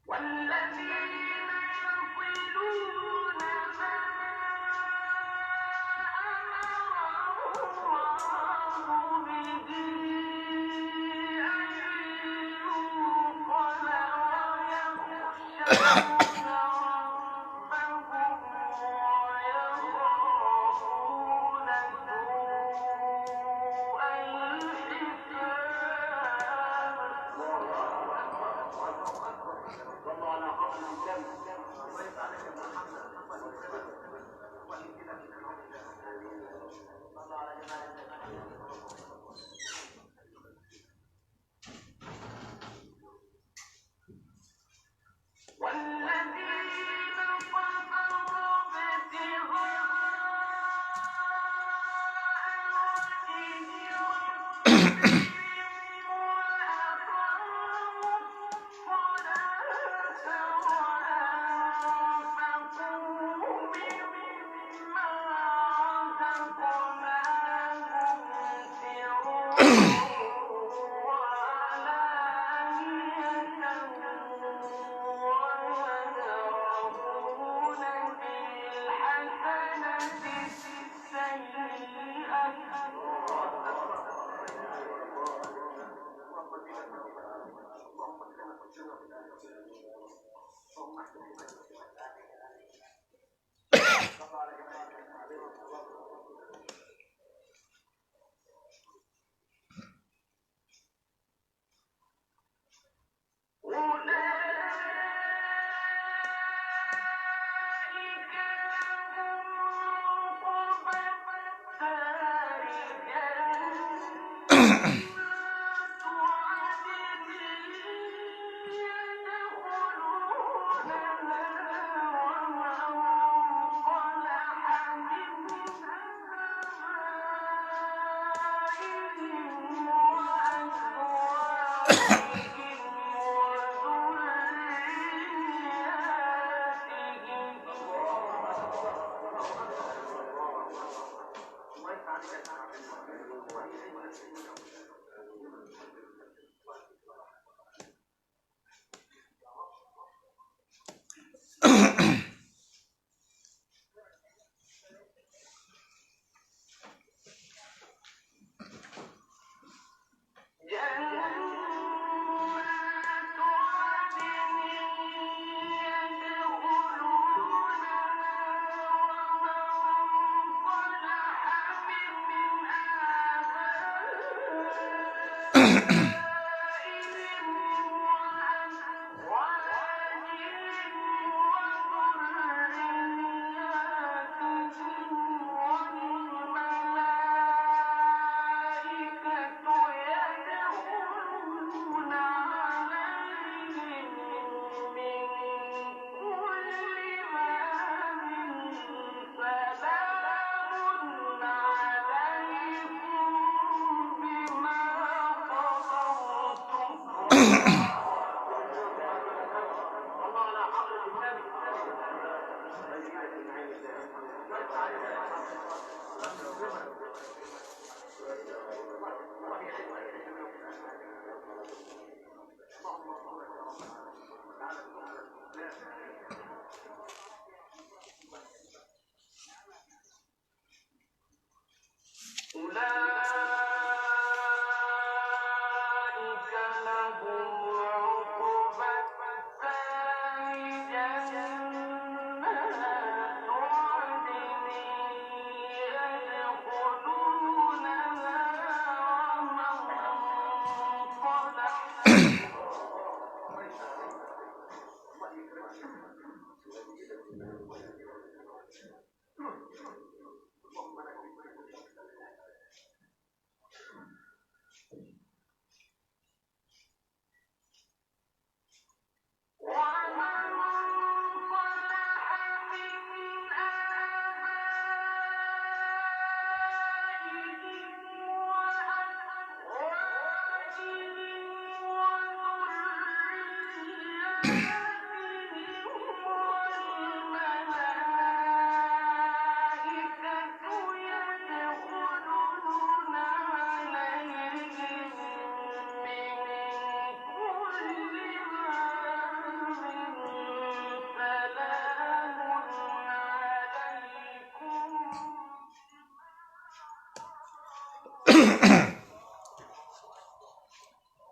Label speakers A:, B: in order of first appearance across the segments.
A: والذين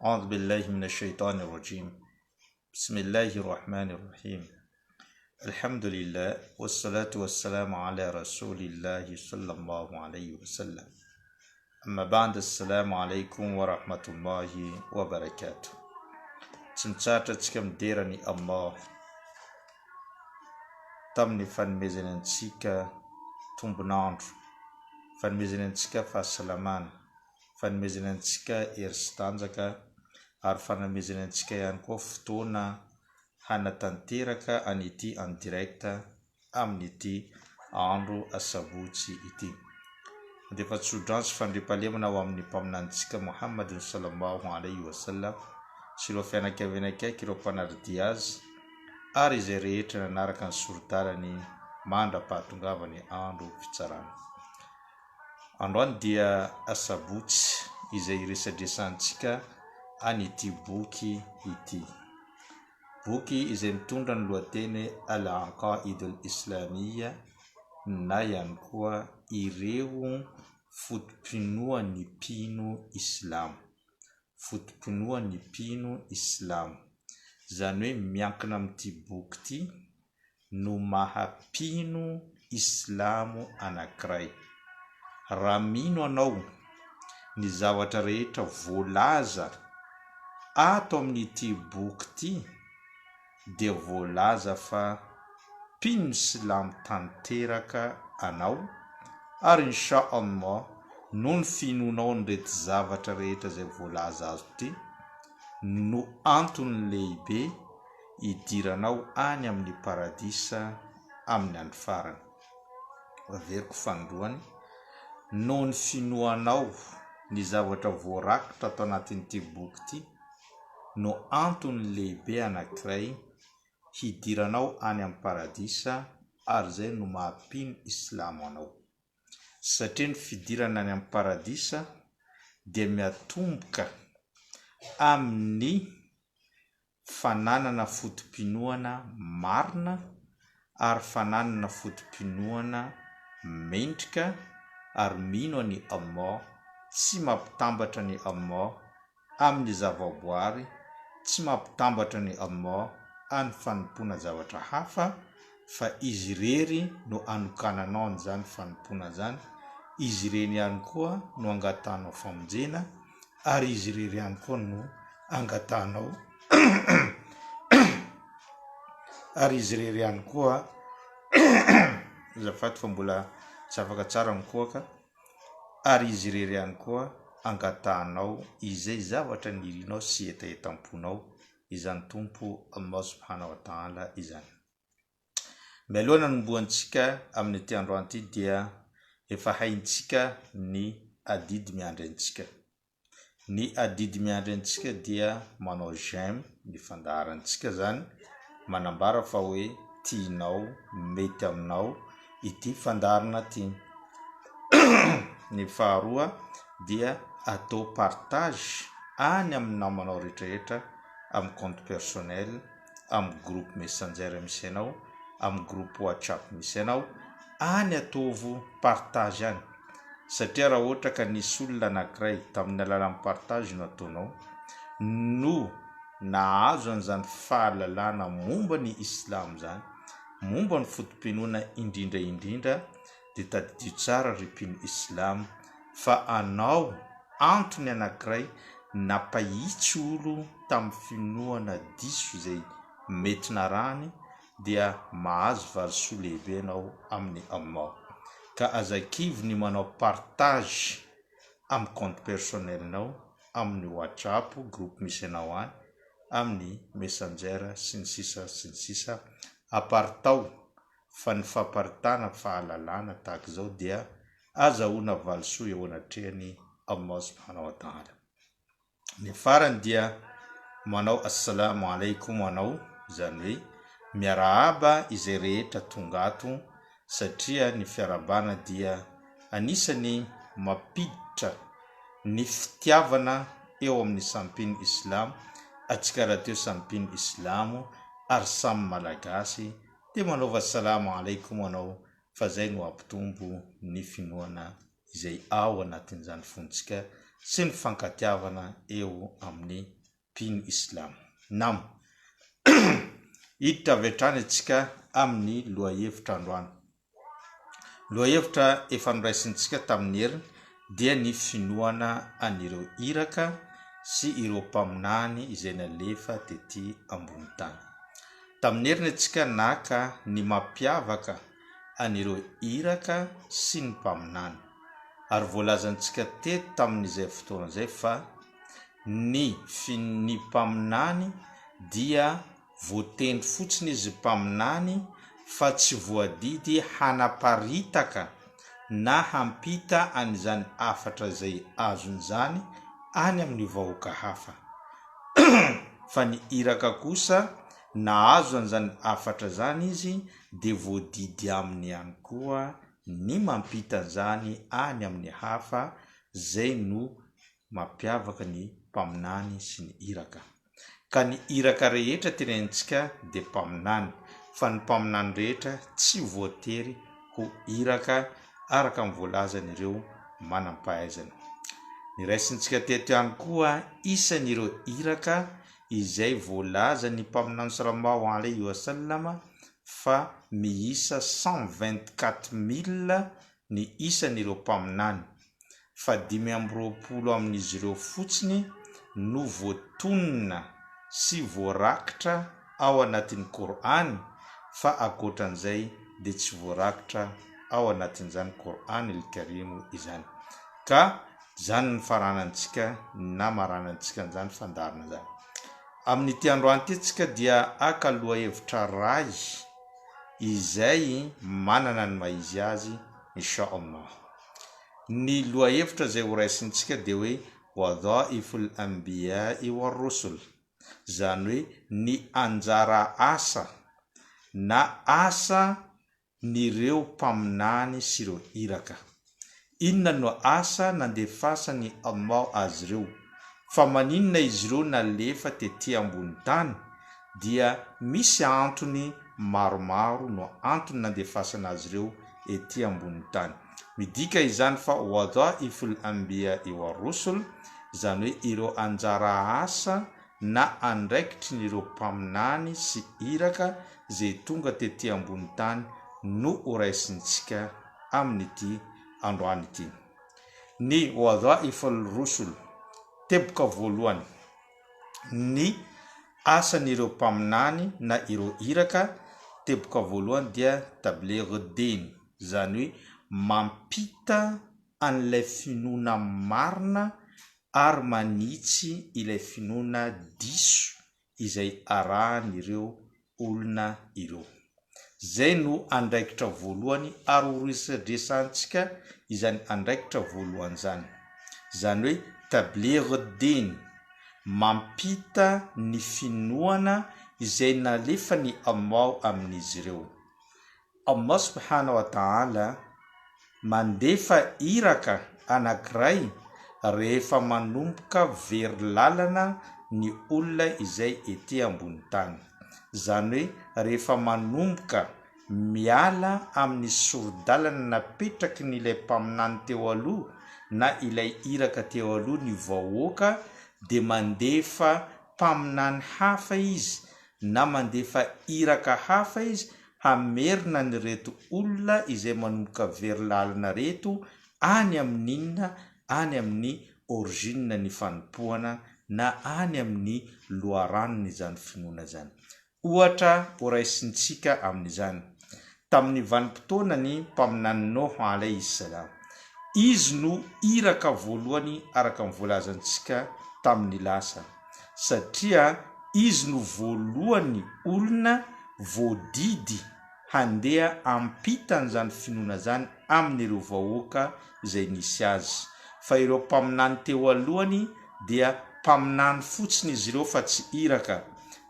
A: أعوذ بالله من الشيطان الرجيم بسم الله الرحمن الرحيم الحمد لله والصلاة والسلام على رسول الله صلى الله عليه وسلم أما بعد السلام عليكم ورحمة الله وبركاته تنتاتك مديرني الله تمني فنمزننتك تنبناندر فنمزننتك فالسلامان fanomezanantsika eristanjaka ary fanomezanantsika ihany koa fotoana hanatanteraka an'ity en direct amin'ity andro asabotsy ity. Dia fa tsodransy fandriampahalemana ho amin'ny mpaminantsika Muhammad sallallahu alaihi wasallam sy ireo fianakaviana akaiky ireo mpanardia azy ary izay rehetra nanaraka ny sorotarany mandra-pahatongavany andro fitsarana. Androany dia asabotsy izay resadresantsika an'ity boky ity. Boky izay mitondra ny lohateny Al-Aqaidul Islamiyya na ihany koa ireo fotom-pinoan'ny mpino Islamo. Fotom-pinoan'ny mpino Islamo. Zany hoe miankina amin'ity boky ity no mahampino Islamo anankiray. Raha mino anao ny zavatra rehetra voalaza ato amin'ity boky ity dia voalaza fa mpino Silamo tanteraka anao ary insha Allah noho ny finonao an'ireto zavatra rehetra izay voalaza azo ity no antony lehibe idiranao any amin'ny paradisa amin'ny andro farany. Averiko fandroany noho ny finoanao ny zavatra voarakitra ato anatin'ity boky ity no antony lehibe anankiray hidiranao any amin'ny paradisa ary zay no mahampino Islamo anao. Satria ny fidirana any amin'ny paradisa dia miatomboka amin'ny fananana fotom-pinoana marina ary fananana fotom-pinoana mendrika ary mino any Allah, tsy mampitambatra ny Allah amin'ny zavaboary, tsy mampitambatra ny Allah amin'ny fanompona zavatra hafa, fa izy rery no anokananao an'izany fanompona zany, izy reny ihany koa no angatanao famonjena ary izy rery ihany koa no angatanao ary izy rery ihany koa zafaty fa mbola tsy afaka tsara mikoaka ary izy rery ihany koa angatanao izay zavatra nirinao sy etaetam-ponao izany tompo Allah subhanahu wa ta'ala izany. Mialoha nanomboantsika amin'ny ity androany ity dia efa haintsika ny adidy miandry antsika. Ny adidy miandry antsika dia manao j'aime ny fandaharantsika zany manambara fa hoe tianao, mety aminao ity fandarana ity. Ny faharoa dia atao partage any amin'ny namanao rehetrarehetra amin'ny compte personnel, amin'ny groupe messenger misy anao, amin'ny groupe WhatsApp misy anao, any ataovo partage any. Satria raha ohatra ka nisy olona anankiray tamin'ny alalan'ny partage no ataonao no nahazo an'izany fahalalana momba ny Islam zany, momba ny fotom-pinoana indrindra indrindra, dia tadidio tsara ry mpino Islam fa anao antony anankiray napahitsy olo tamin'ny finoana diso izay mety narany dia mahazo valisoa lehibe anao amin'ny Allah. Ka azakivo ny manao partage amin'ny compte personnel-nao, amin'ny WhatsApp groupe misy anao any, amin'ny messenger sy ny sisa apartao fa ny famparitana fahalalana tahaka izao dia azahoana valisoa eo anatrehany Allah subhanahu wa ta'ala. Ny farany dia manao assalamu alaikum anao, zany hoe miarahaba izay rehetra tonga ato, satria ny fiarabana dia anisany mampiditra ny fitiavana eo amin'ny sampino Islam, atsika raha teo sampino Islamo ary samy malagasy dia manaova assalamu alaikum anao, fa zay no ampitombo ny finoana izay ao anatin'izany fontsika sy ny fankatiavana eo amin'ny pino islam. Nam hiditra avy hatrany antsika amin'ny lohahevitra androany. Lohahevitra efa noraisintsika tamin'ny heriny dia ny finoana anireo iraka sy ireo mpaminany izay nalefa tety ambony tany. Tamin'ny heriny antsika naka ny mampiavaka anireo iraka sy ny mpaminany, ary voalazantsika teto tamin'izay fotoana izay fa ny mpaminany dia voateny fotsiny izy mpaminany fa tsy voadidy hanaparitaka na hampita an'izany afatra izay azon'izany any amin'ny vahoaka hafa. Fa ny iraka kosa nahazo an'izany afatra zany izy dia voadidy aminy ihany koa ny mampita an'izany any amin'ny hafa, zay no mampiavaka ny mpaminany sy ny iraka. Ka ny iraka rehetra tenentsika dia mpaminany, fa ny mpaminany rehetra tsy voatery ho iraka araka ny voalazan'ireo manam-pahaizana. Ny raisintsika teto ihany koa isan'ireo iraka izay voalaza ny mpaminany sallallahu alayhi wa sallam fa miisa 124,000 ny isan'ireo mpaminany, fa 520 amin'izy ireo fotsiny no voatonina sy voarakitra ao anatin'ny Korany, fa akoatran'izay dia tsy voarakitra ao anatin'izany Korany al-Karim izany. Ka zany ny faranantsika na maranantsika n'izany fandarina zany. Amin'ity androany ity tsika dia aka lohahevitra ray izay manana ny maizy azy inshallah. Ny lohahevitra izay horaisintsika dia hoe wadhaiful anbiya'i war rusul, zany hoe ny anjara asa na asa nireo mpaminany sy ireo iraka. Inona no asa nandefasany Allah azy ireo? Fa maninona izy ireo nalefa tety ambony tany? Dia misy antony maromaro no antony nandefasana azy ireo ety ambony tany. Midika izany fa wadhaiful anbiya'i war rusul, zany hoe ireo anjara asa na andraikitry n'ireo mpaminany sy iraka zay tonga tety ambony tany no horaisintsika amin'ity androany ity. Ny wadhaiful rusul, teboka voalohany, ny asan'ireo mpaminany na ireo iraka, teboka voalohany dia tabligh din, zany hoe mampita an'ilay finoana marina ary manitsy ilay finoana diso izay arahan'ireo olona ireo. Zay no andraikitra voalohany ary horisadresantsika izany andraikitra voalohany zany. Zany hoe tabligh din, mampita ny finoana izay nalefa ny Allah amin'izy ireo. Allah subhanahu wa ta'ala mandefa iraka anankiray rehefa manomboka very lalana ny olona izay ety ambony tany. Zany hoe rehefa manomboka miala amin'ny sordalana napetraky n'ilay mpaminany teo aloha na ilay iraka teo aloha ny vahoaka, dia mandefa mpaminany hafa izy na mandefa iraka hafa izy hamerina ny reto olona izay manomboka very lalana reto any amin'inona, any amin'ny origine ny fanompoana na any amin'ny loharanony izany finoana zany. Ohatra horaisintsika amin'izany, tamin'ny vanim-potoana ny mpaminany Nuh alayhi salam, izy no iraka voalohany araka ny voalazantsika tamin'ny lasa, satria izy no voalohany olona voadidy handeha ampita an'izany finoana zany amin'ireo vahoaka izay nisy azy. Fa ireo mpaminany teo alohany dia mpaminany fotsiny izy ireo fa tsy iraka.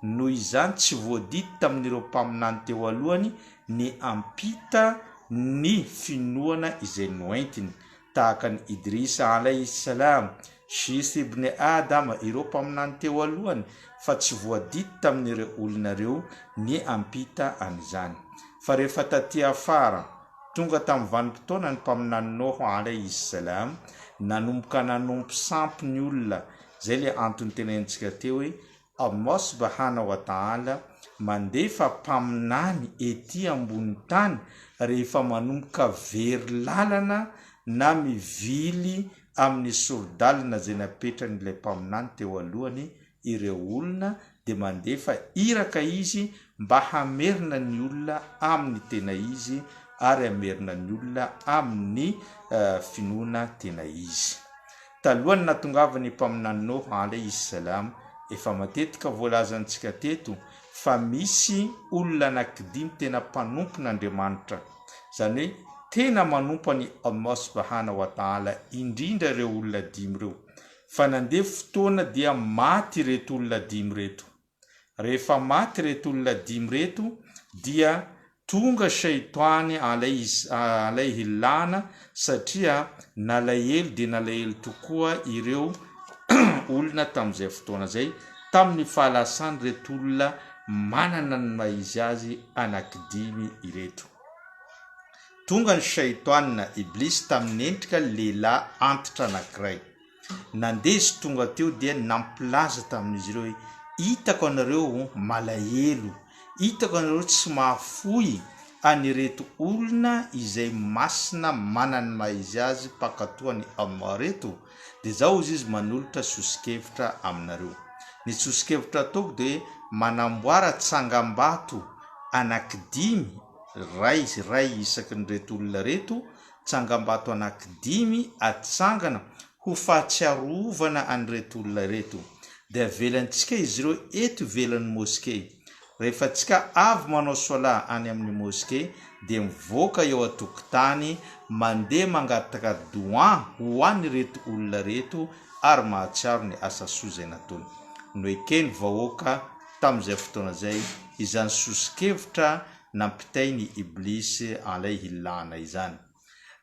A: Noho izany tsy voadidy tamin'ireo mpaminany teo alohany ny ampita ny finoana izay noentiny, tahaka ny Idrisa alayhi salam, Shis ibn Adam, ireo mpaminany teo alohany, fa tsy voadidy tamin'ireo olona reo ny ampita an'izany. Fa rehefa taty afara tonga tamin'ny vanim-potoana ny mpaminany Nuh alayhi salam, nanomboka nanompo sampy ny olona zay le antony tenentsika teo hoe Allah subhanahu wa ta'ala mandefa mpaminany ety ambony tany rehefa manomboka very lalana na mivily amin'ny sordalina zay napetran'ilay mpaminany teo alohany ireo olona de mandefa iraka izy mba hamerina ny olona amin'ny tena izy ary hamerina ny olona amin'ny finoana tena izy. Talohany natongavany mpaminany Noa alayhi salam efa matetika voalazantsika teto fa misy olona anankidimy tena mpanompon'Andriamanitra, zany hoe tena manompany Allah subhanahu wa ta'ala indrindra ireo olona dimy ireo, fa nandeha fotoana dia maty reto olona dimy reto. Rehefa maty reto olona dimy reto dia tonga shaitany alayhi lana satria nalahelo de nalahelo tokoa ireo olona tamin'izay fotoana zay tamin'ny fahalasany reto olona manana ny maizy azy anankidimy ireto. Tonga ny shaitany na iblis tamin'ny endrika lehilahy antitra anankiray, nandeha izy tonga teo dia nampilaza tamin'izy ireo hoe hitako anareo malahelo, hitako anareo tsy mahafoy anireto olona izay masina manany maizy azy pakatoany Allah reto, de zao izy manolotra sosikevitra aminareo. Ny sosikevitra ataoko de manamboara tsangam-bato anankidimy ray isaky ny reto olona reto, tsangam-bato anankidimy atsangana ho fahatsiarovana anireto olona reto, de avelantsika izy ireo eto ivelan'ny moské. Rehefa tsika avy manao sola any amin'ny moské de mivoaka eo atokotany mandeha mangataka doa ho an'ny reto olona reto ary mahatsiaro ny asa soa zay nataony. Noekeny vahoaka tamin'izay fotoana zay izany sosikevitra nampitay ny iblis alayhi lana izany.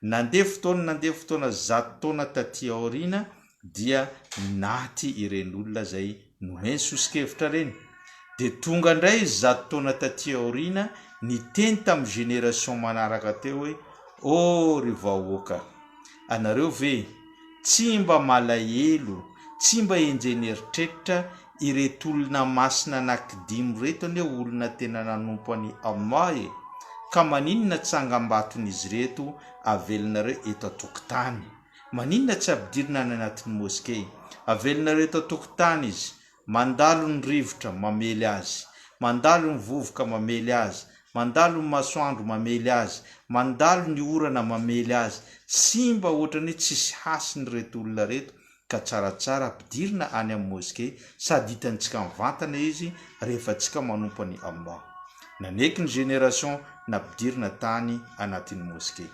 A: Nandeha fotoana 100 taona taty aorina dia naty ireny olona zay nomeny sosikevitra reny. De tonga indray 100 taona taty aorina niteny tamin'ny génération manaraka teo hoe o ry vahoaka, anareo ve tsy mba malahelo, tsy mba enjeny eritreritra ireto olona masina anankidimy reto ane olona tena nanompany Allah e, ka maninona tsangam-baton'izy reto avelinareo eto atokotany, maninona tsy apidirina any anatin'ny moské, avelinareo eto atokotany izy, mandalo ny rivotra mamely azy, mandalo ny vovoka mamely azy, mandalo ny masoandro mamely azy, mandalo ny orana mamely azy, sy mba ohatrany hoe tsisy hasiny reto olona reto, ka tsaratsara ampidirina any amin'ny moské sady hitantsika mivantana izy rehefa tsika manompany Allah. Naneky ny génération nampidirina tany anatin'ny moské.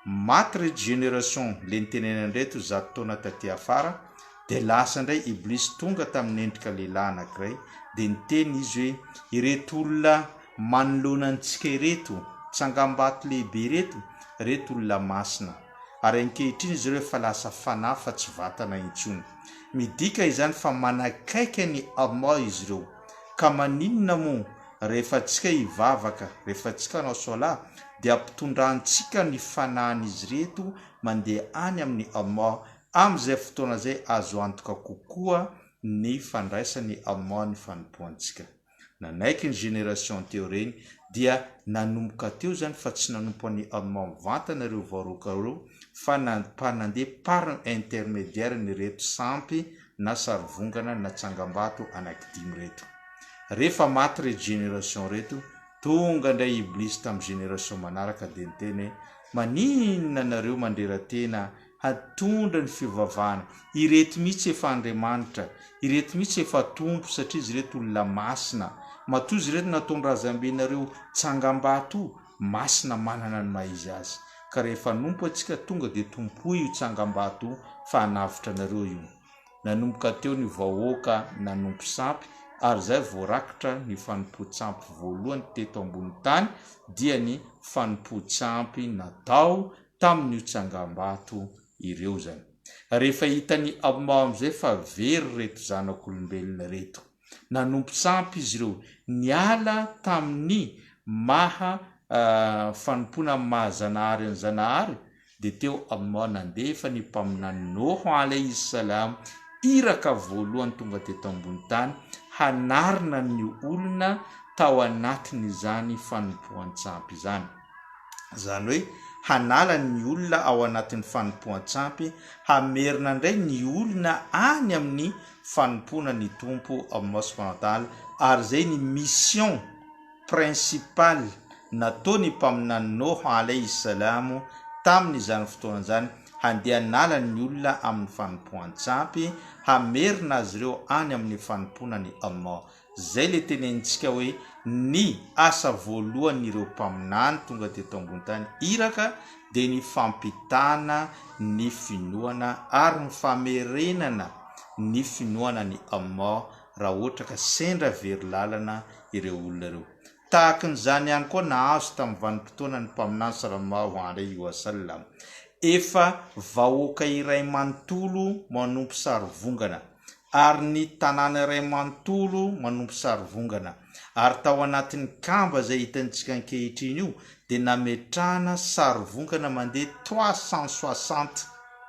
A: Maty reto génération le nitenena reto 100 taona taty afara, de lasa indray iblis tonga tamin'ny endrika lehilahy anankiray de niteny izy hoe ireto olona manoloana antsika ireto, tsangam-bato lehibe reto olona masina, ary ankehitriny izy ireo fa lasa fanahy fa tsy vatana intsony. Midika izany fa manakaiky ny Allah izy ireo, ka maninona moa rehefa tsika hivavaka, rehefa tsika nao sola dia ampitondrantsika ny fanahin'izy reto mandeha any amin'ny Allah. Amin'izay fotoana zay azo antoka kokoa ny fandraisany Allah ny fanompoantsika. Nanaiky ny génération teo reny dia nanomboka teo zany fa tsy nanompany Allah mivantana ireo vahoaka ireo, fa nandeha par intermédiaire ny reto sampy na sarivongana na tsangam-bato anankidimy reto. Rehefa maty reto génération reto, tonga indray iblis tamin'ny génération manaraka de niteny maninona nareo mandreratena hatondra ny fivavahana, ireto mihitsy efa Andriamanitra, ireto mihitsy efa tompo satria izy reto olona masina, matoa izy reto nataony razambenareo tsangam-bato masina manana ny maizy azy, ka rehefa nompo atsika tonga de tompoy io tsangam-bato fa hanavitra nareo io. Nanomboka teo ny vahoaka nanompo sampy, ary zay voarakitra ny fanompo-tsampy voalohany teto ambony tany dia ny fanompo-tsampy natao tamin'io tsangam-bato ireo zany. Rehefa hitany Allah amizay fa very reto zanak'olombelona reto, nanompo sampy izy ireo, niala tamin'ny maha fanompona mahazanahary ny zanahary, de teo Allah nandefa ny mpaminany Noa alayhi salam iraka voalohany tonga teto ambony tany hanarina ny olona tao anatin'izany fanompoan-tsampy izany. Zany hoe hanala ny olona ao anatin'ny fanompoan-tsampy, hamerina indray ny olona any amin'ny fanompona ny tompo Allah subhanahu wa ta'ala. Ary zay ny mission principale nataony mpaminany Nuh alayhi salamu tamin'izany fotoana zany, handeha nala ny olona amin'ny fanompoan-tsampy, hamerina azy ireo any amin'ny fanompona ny Allah. Zay le tenenitsika hoe ny asa voalohan'ireo mpaminany tonga teto ambony tany iraka dia ny fampitana ny finoana ary ny famerenana ny finoana ny Allah raha ohatra ka sendra very lalana ireo olona ireo. Tahakan'izany ihany koa nahazo tamin'ny vanim-potoana ny mpaminany sallallahu alayhi wa sallam, efa vahoaka iray manontolo manompo sarivongana ary ny tanàna iray manontolo manompo sarivongana, ary tao anatin'ny kamba zay hitantsika ankehitriny io dia nametrahana sarivongana mandeha 360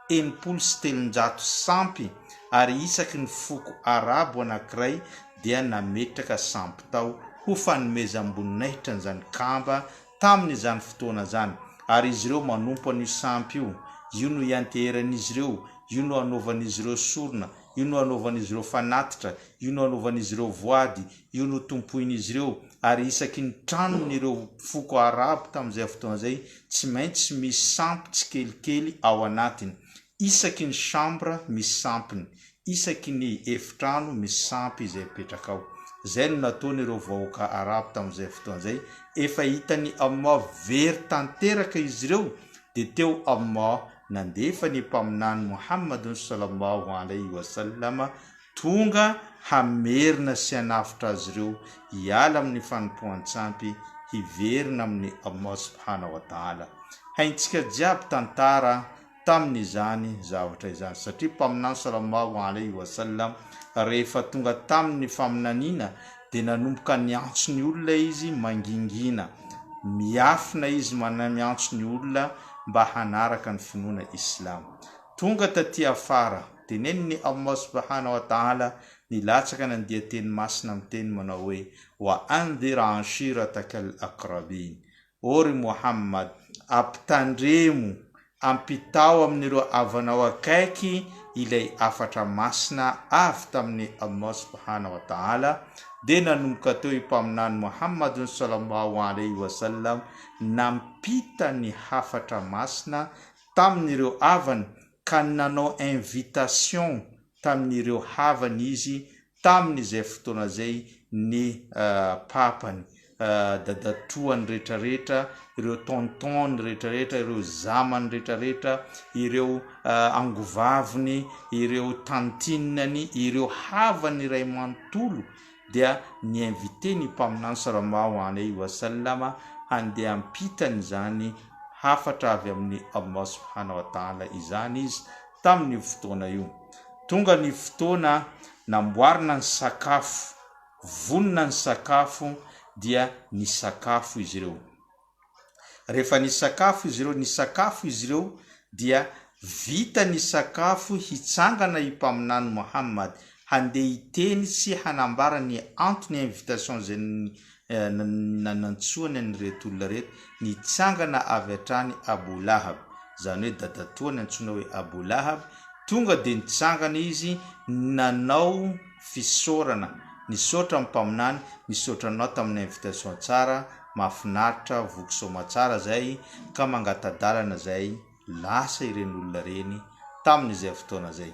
A: enimpolo sy telonjato sampy, ary isaky ny foko arabo anankiray dia nametraka sampy tao ho fanomezam-boninahitra n'izany kamba tamin'izany fotoana zany. Ary izy ireo manompo an'io sampy io no ianteheran'izy ireo, io no anaovan'izy ireo sorona, io no anaovan'izy ireo fanatitra, io no anaovan'izy ireo voady, io no tompoin'izy ireo. Ary isaky ny tranon'ireo foko arabo tamin'izay fotoana zay tsy maintsy misy sampy tsy kelikely ao anatiny. Isaky ny chambre misy sampiny, isaky ny efitrano misy sampy izay petraka ao. Zay no nataon'ireo vahoaka arabo tamin'izay fotoana zay. Efa hitany Allah very tanteraka izy ireo dia teo Allah nandefa ny mpaminany Muhammadun sallallahu alayhi wa sallam tonga hamerina sy hanafitra azy ireo hiala amin'ny fanompoan-tsampy, hiverina amin'ny Allah subhanahu wa ta'ala. Haintsika jiaby tantara tamin'izany zavatra izany, satria mpaminany sallallahu alayhi wa sallam rehefa tonga tamin'ny faminaniana dia nanomboka niantso ny olona izy mangingina, miafina izy miantso ny olona mba hanaraka ny finoana Islam. Tonga taty afara teneniny Allah subhanahu wa ta'ala nilatsaka nandia teny masina amin'ny teny manao hoe wa andhir ashirataka al-aqrabin. Ory Muhammad, ampitandremo ampitao amin'ireo avanao akaiky ilay afatra masina avy tamin'ny Allah subhanahu wa ta'ala. Dia nanomboka teo mpaminany Muhammadun sallallahu alayhi wa sallam nampita ny hafatra masina tamin'ireo avany, ka nanao invitation tamin'ireo havany izy tamin'izay fotoana zay ny papany, dadatoany rehetrarehetra, ireo tontony rehetrarehetra, ireo zamany rehetrarehetra, ireo angovaviny, ireo tantinany, ireo havany iray manontolo dia niinvite ny mpaminany sallallahu alayhi wa sallam handeha ampitany zany hafatra avy amin'ny Allah subhanahu wa ta'ala izany izy tamin'ny fotoana io. Tonga ny fotoana namboarina ny sakafo, vonina ny sakafo, dia ny sakafo izy ireo. Rehefa ny sakafo izy ireo dia vita ny sakafo, hitsangana i mpaminany Muhammad handeha hiteny sy hanambara ny antony invitation zay nanantsoany an'ireto olona reto, nitsangana avy hatrany Abu Lahab, zany hoe dadatoany antsoina hoe Abu Lahab. Tonga dia nitsangana izy, nanao fisaorana, nisaotra amin'ny mpaminany, nisaotranao tamin'ny invitation tsara, mahafinaritra, vokisaoma tsara zay, ka mangatadalana zay lasa ireny olona reny tamin'izay fotoana zay.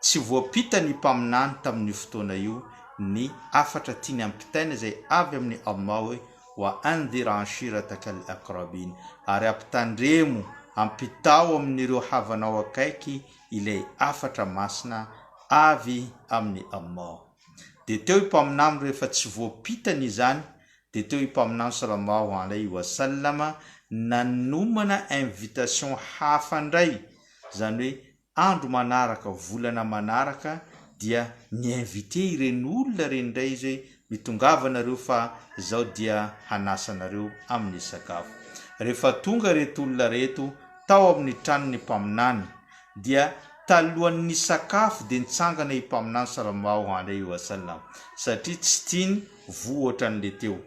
A: Tsy voapita ny mpaminany tamin'ny fotoana io ny afatra tiany ampitaina zay avy amin'ny Allah hoe wa andhir ashirataka al-aqrabin, ary ampitandremo ampitao amin'ireo havanao akaiky ilay afatra masina avy amin'ny Allah. Dia teo mpaminany rehefa tsy voapitany izany, dia teo mpaminany sallallahu alayhi wa sallam nanomana invitation hafa indray, zany hoe andro manaraka, volana manaraka, dia niinvite ireny olona reny indray izy hoe mitongavanareo fa zao dia hanasanareo amin'ny sakafo. Rehefa tonga reto olona reto tao amin'ny tranony mpaminany, dia talohan'ny sakafo dia nitsangana impaminany sallallahu alayhi wa sallam satria tsy tiany vohatra n'le teo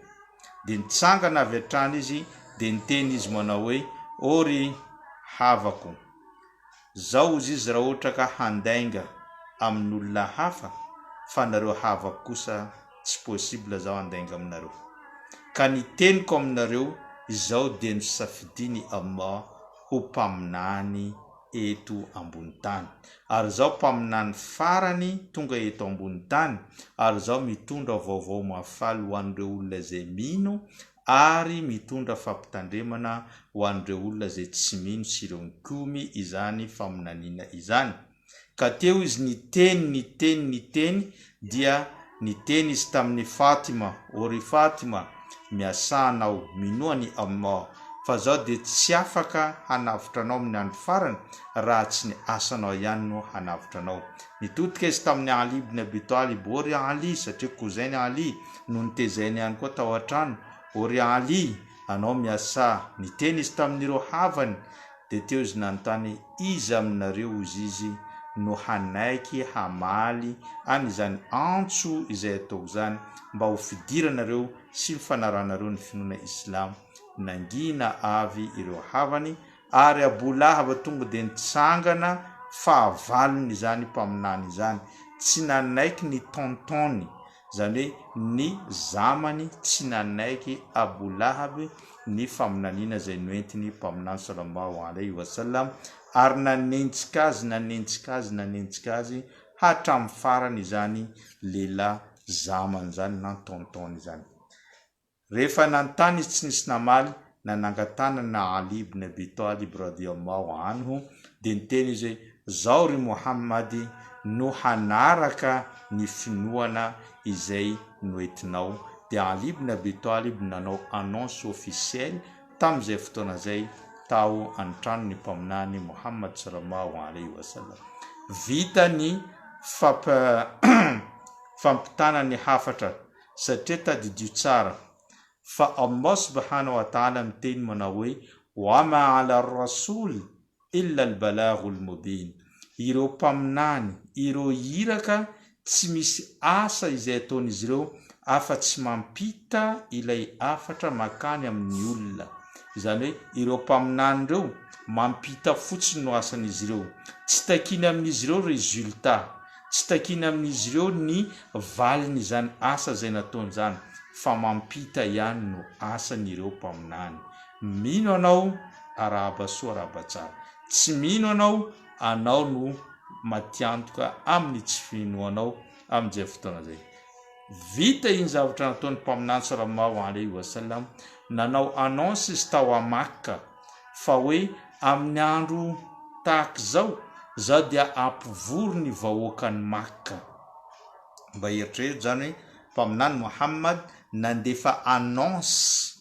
A: dia nitsangana avy hatrany izy dia niteny izy manao hoe ory havako zao izy izy raha ohatra ka handainga amin'olona hafa fa nareo havako kosa tsy possible zao handainga aminareo ka niteniko aminareo izao dia nisafidiny Allah ho mpaminany eto ambony tany ary zao mpaminany farany tonga eto ambony tany ary zao mitondra vaovao mafaly ho an'ireo olona izay mino ary mitondra fampitandremana ho an'ireo olona izay tsy mino sy ireo mikomy izany faminaniana izany ka teo izy niteny dia niteny izy tamin'ny Fatima ory Fatima miasanao minoany Allah fa zao dia tsy afaka hanavitra anao amin'ny andro farany raha tsy ny asanao ihany no hanavitra anao nitodika izy tamin'ny Ali ibn Abi Talib ory Ali satria cousin Ali no nitezainy ihany koa tao an-trano ory Ali anao miasa niteny izy tamin'ireo havany dia teo izy nanontany izy aminareo izy no hanaiky hamaly an'izany antso izay atao zany mba ho fidiranareo sy mifanaranareo ny finoana Islam nangina avy ireo havany ary Abu Lahab tonga dia nitsangana fahavalony izany mpaminany izany tsy nanaiky ny tontony zany hoe ny zamany tsy nanaiky Abu Lahab ny faminaniana izay noentiny mpaminany sallallahu alayhi wa sallam ary nanenjika azy hatramin'ny farany izany lehilahy zamany zany na tontony izany rehefa nanontany izy tsy nisy namaly nanangatanana Ali ibn Abi Talib radiyallahu anhu dia niteny izy zao ry Muhammad no hanaraka ny finoana izay noentinao dia Ali ibn Abi Talib nanao annonce officielle tamin'izay fotoana zay tao an-trano ny mpaminany Muhammad sallallahu alayhi wa sallam vita ny fampitana ny hafatra satria tadidio tsara fa Allah subhanahu wa ta'ala miteny manao hoe wa ma ala rasul illa al-balaghul mubin ireo mpaminany ireo iraka tsy misy asa izay ataon'izy ireo afa-tsy mampita ilay afatra makany amin'ny olona izany hoe ireo mpaminany ireo mampita fotsiny no asan'izy ireo tsy takiny amin'izy ireo resultat tsy takiny amin'izy ireo ny valiny izany asa izay nataony zany fa mampita ihany no asan'ireo mpaminany mino anao arahaba soa arahaba tsara tsy mino anao no matiantoka amin'ny tsy finoanao amin'izay fotoana zay vita iny zavatra nataony mpaminany sallallahu alayhi wa sallam nanao annonce izy tao a Makka fa hoe amin'ny andro tahaka zao dia ampivory ny vahoakany Makka mba eritrereto zany hoe mpaminany Muhammad nandefa annonce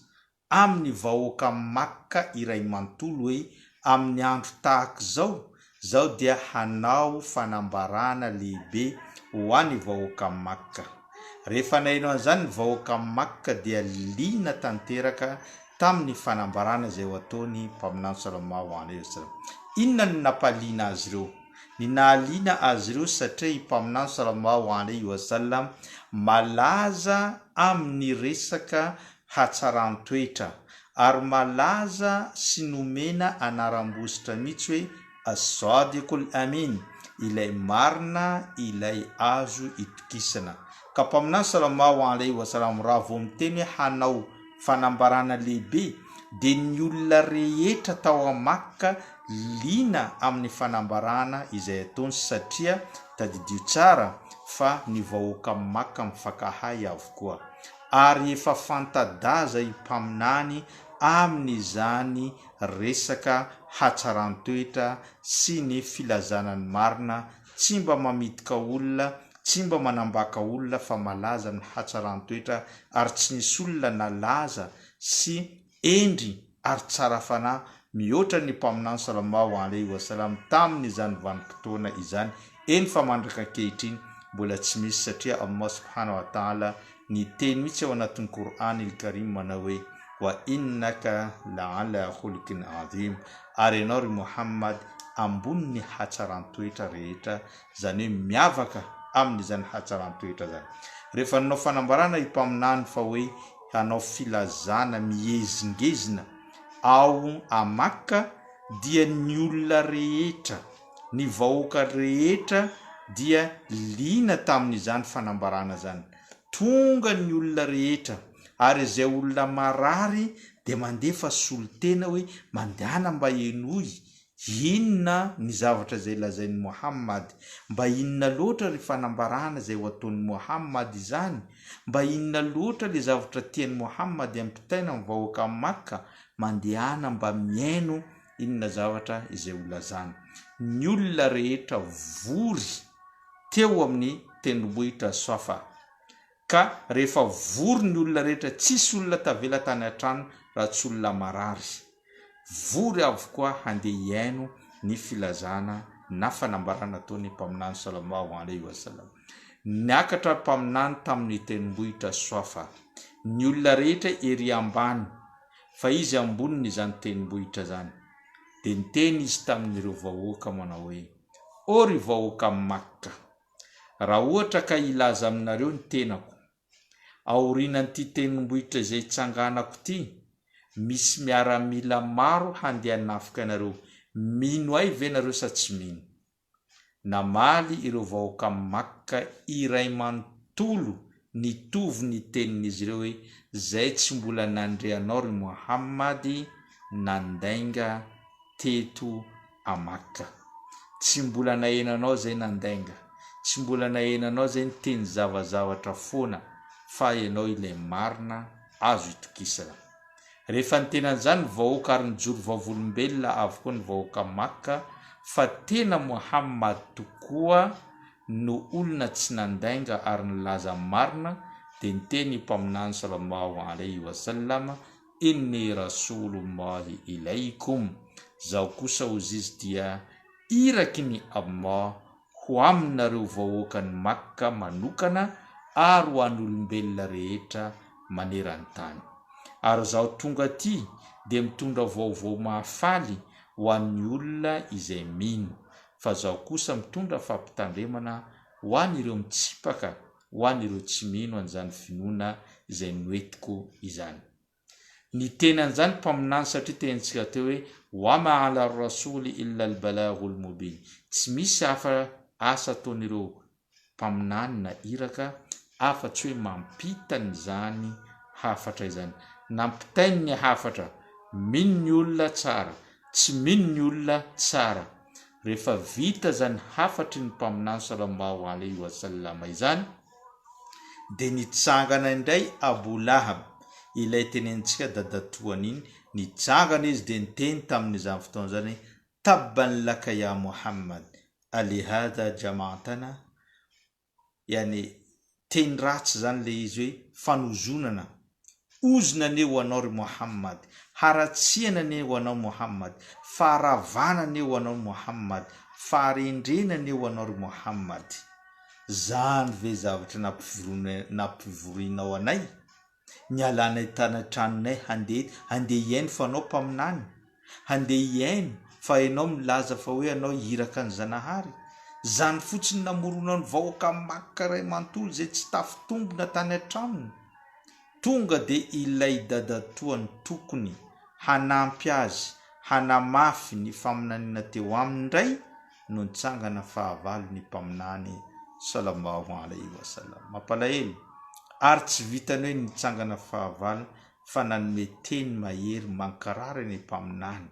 A: amin'ny vahoaka Makka iray manontolo hoe amin'ny andro tahaka zao dia hanao fanambarana lehibe ho an'ny vahoaka Makka rehefa nainao an'izany ny vahoaka Makka dia liana tanteraka tamin'ny fanambarana izay ho ataony mpaminany sallallahu alayhi wa sallam inona ny nampaliana azy ireo ny nahaliana azy ireo satria mpaminany sallallahu alayhi wa sallam malaza amin'ny resaka hatsaran-toetra ary malaza sy nomena anaram-bositra mihitsy hoe as-sadiqul amin ilay marina ilay azo itokisana ka mpaminany sallallahu alayhi wa sallam raha vao miteny hanao fanambarana lehibe dia ny olona rehetra tao a Makka liana amin'ny fanambarana izay ataony satria tadidio tsara fa ny vahoaka Makka mifakahay avokoa ary efa fantadaza impaminany amin'izany resaka hatsaran-toetra sy ny filazanany marina tsy mba mamidika olona tsy mba manambaka olona fa malaza amin'ny hatsaran-toetra ary tsy nisy olona nalaza sy endry ary tsara fanahy mihoatra ny mpaminany sallallahu alayhi wa sallam tamin'izany vanim-potoana izany eny fa mandraka ankehitriny mbola tsy misy satria Allah subhanahu wa ta'ala ny teny mihitsy ao anatin'ny Qur'an il-Karim manao hoe wa innaka la'ala khuluqin azim ary ianao ry Muhammad ambony hatsaran-toetra rehetra, zany hoe miavaka amin'izany hatsaran-toetra zany. Rehefa nanao fanambarana i mpaminany fa hoe hanao filazana miezingezina ao Makka, dia ny olona rehetra, ny vahoaka rehetra dia liana tamin'izany fanambarana zany. Tonga ny olona rehetra, ary izay olona marary dia mandefa solotena hoe mandehana mba enoy inona ny zavatra zay lazainy Muhammad, mba inona loatra ry fanambarana zay ho ataony Muhammad izany, mba inona loatra le zavatra tiany Muhammad ampitaina amin'ny vahoaka Makka, mandehana mba miaino inona zavatra izay olazany. Ny olona rehetra vory teo amin'ny tendrombohitra Safa, ka rehefa vory ny olona rehetra, tsisy olona tavela tany an-trano raha tsy olona marary, vory avokoa handeha hiaino ny filazana na fanambarana ataony mpaminany sallallahu alaihi wasallam. Niakatra mpaminany tamin'ny tendrombohitra Safa, ny olona rehetra ery ambany fa izy amboniny izany tendrombohitra zany, dia niteny izy tamin'ireo vahoaka manao hoe: o ry vahoaka Makka, raha ohatra ka ilaza aminareo ny tenako aorinan'ity tendrombohitra izay tsanganako ty, misy miaramila maro handeha hanafika anareo, mino ahy ve nareo sa tsy mino? Namaly ireo vahoaka Makka iray manontolo nitovy ny tenin'izy ireo hoe: zay tsy mbola nandreanao ry Muhammad nandainga teto a Makka, tsy mbola nahenanao zay nandainga, tsy mbola nahenanao zay niteny zavazavatra foana, fa ianao ilay marina azo itokisana. Rehefa nitenan'izany vahoaka ary nijoro vavolombelona avokoa ny vahoaka Makka fa tena Muhammad tokoa no olona tsy nandainga ary nilaza marina, dia niteny mpaminany sallallahu alaihi wasallam: inni rasulullahi ilaikum, zaho kosa ozy izy dia iraky ny Allah ho aminareo vahoakany Makka manokana ary ho an'olombelona rehetra maneran-tany. Ary zaho tonga ty dia mitondra vaovao mahafaly ho an'ny olona izay mino, fa zaho kosa mitondra fampitandremana ho an'ireo mitsipaka, ho an'ireo tsy mino an'izany finoana izay noetiko izany. Ny tenan'izany mpaminany satria tenantsika teo hoe: wama ala rasuli illa albalaghul mubin, tsy misy hafa asa ataon'ireo mpaminany na iraka afa-tsy hoe mampita n'izany hafatra izany, nampitainy ny hafatra, mino ny olona tsara, tsy mino ny olona tsara. Rehefa vita zany hafatry ny mpaminany sallallahu alaihi wasallam izany, dia nitsangana indray Abu Lahab, ilay tenentsika dadatoany iny, nitsangana izy dia niteny tamin'izany fotoana zany: tabban laka ya Muhammad alihada jamaatana, yani teny ratsy zany le izy hoe fanozonana, ozona neo anao ry Muhammad, haratsiana neo anao Muhammad, faharavana neo anao Muhammad, faharendrena neo anao ry Muhammad. Zany ve zavatra nampivorinao anay, nialanay tanatranonay handeha hiaino fa anao mpaminany, handeha hiaino fa ianao milaza fa hoe anao iraka ny Zanahary. Zany fotsiny namoronao ny vahoaka Makka ray manontolo zay tsy tafitombona tany an-tramony. Tonga dia ilay dadatoany tokony hanampy azy, hanamafy ny faminaniana teo aminy indray, no nitsangana fahavalo ny mpaminany sallallahu alaihi wasallam. Mampalahelo, ary tsy vitany hoe nitsangana fahavalo, fa nanome teny mahery mankarary ny mpaminany.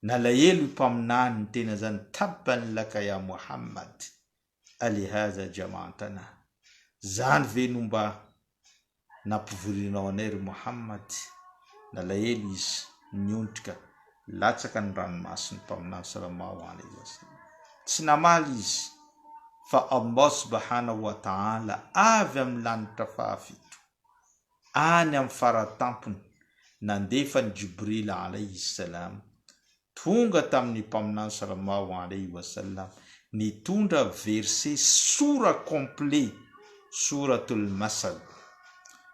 A: Nalahelo i mpaminany ny tena zany: tabban laka ya Muhammad alihaza jamaatana. Zany ve no mba nampivorinao anay ry Muhammad? Nalahelo izy, niontrika, latsaka ny ranomasiny mpaminany sallallahu alaihi wasallam. Tsy namaly izy, fa Allah subhanahu wa ta'ala avy amin'ny lanitra fahafito, any amin'ny faratampony, nandefa ny Jibril alaihi salam tonga tamin'ny mpaminany sallallahu alaihi wasallam, nitondra verset sura complet, surat al-Masad,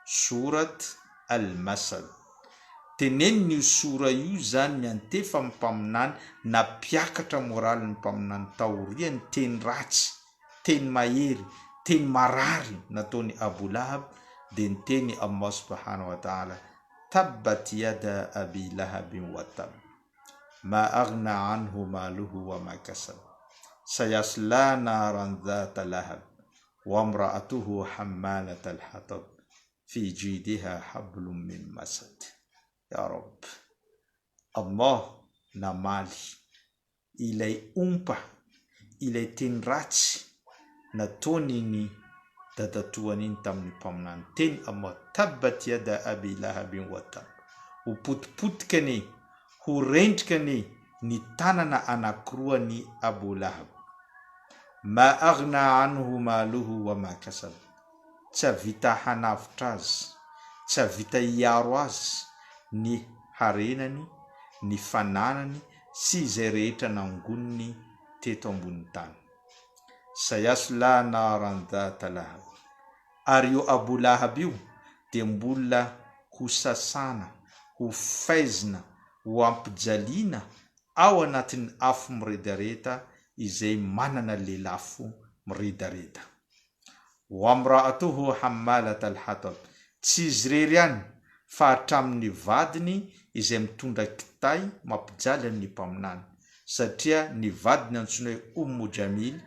A: surat al-Masad, teneniny io sora io zany miantefa mimpaminany na piakatra moraly ny mpaminany taoriany teny ratsy teny mahery teny marary nataony Abu Lahab dia ny teny Allah subhanahu wa ta'ala tabbat yada abi lahabin wa tab ma aghna anhu maluhu wa ma kasab sayasla naran dhata lahab wa imra'atuhu hammalat al-hatab fi jidiha hablum min masad. Ya Rab, Allah namaly ilay ompa ilay teny ratsy nataony ny dadatoany iny tamin'ny mpaminany teny Allah tabbat yada abi lahabin wa tab ho potipotika ny ho rendrika ny tanana anankiroa ny Abu Lahab ma aghna anhu maluhu wa ma kasab tsy vita hanavitra azy tsy vita hiaro azy ny harenany ny fananany sy izay rehetra nangoniny teto ambony tany. Sayasla naran dhata lahab, ary io Abu Lahab io dia mbola ho sasana ho faizina ho ampijaliana ao anatin'ny afo miredareta izay manana lelafo miredareta. Wa imra'atuhu hammalat al-hatab, tsy izy rery ihany fa hatramin'ny vadiny izay mitondra kitay mampijaly ny mpaminany, satria ny vadiny antsoina hoe Ummu Jamil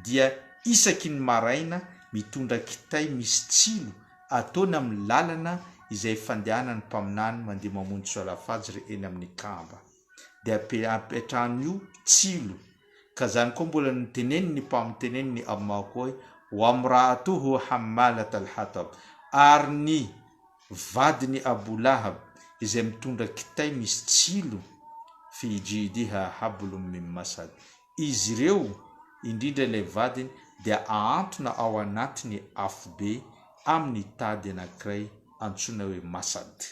A: dia isaky ny maraina mitondra kitay misy tsilo ataony amin'ny lalana izay fandehanany mpaminany mandeha mamonjy sola fajr eny amin'ny Kaaba, dia apetrahany io tsilo. Ka zany koa mbola niteneny ny mpamiteneny ny Allah koa hoe wa imra'atuhu hammalat al-hatab, ary ny vadiny Abu Lahab izay mitondra kitay misy tsilo fi jidiha hablum min masad, izy ireo indrindra ilay vadiny dia ahantona ao anatiny afo be amin'ny tady anankiray antsoina hoe masad.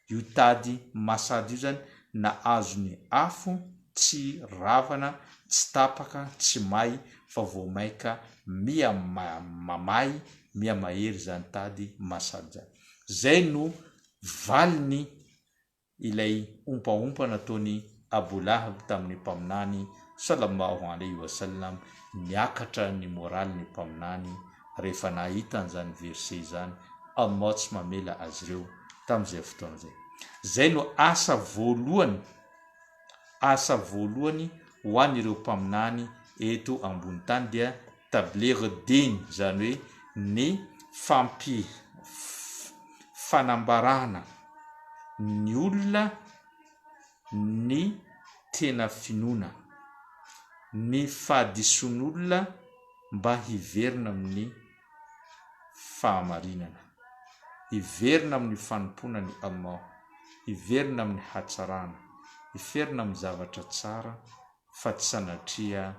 A: Io tady masad io zany na azony afo tsy ravana tsy tapaka tsy may fa vao maika mia mamay mia mahery zany tady masad zany. Zay no valiny ilay ompaompa nataony Abu Lahab tamin'ny mpaminany sallallahu alaihi wasallam, niakatra ny moraly ny mpaminany rehefa nahita an'izany verset zany. Allah tsy mamela azy ireo tamin'izay fotoana zay. Zay no asa voalohany ho an'ireo mpaminany eto ambony tany dia tabligh din, zany hoe ny fanambarana ny olona ny tena finoana, ny fahadisoan'olona mba hiverina amin'ny fahamarinana, hiverina amin'ny fanompona ny Allah, hiverina amin'ny hatsarana, hiverina amin'ny zavatra tsara fa tsy sanatria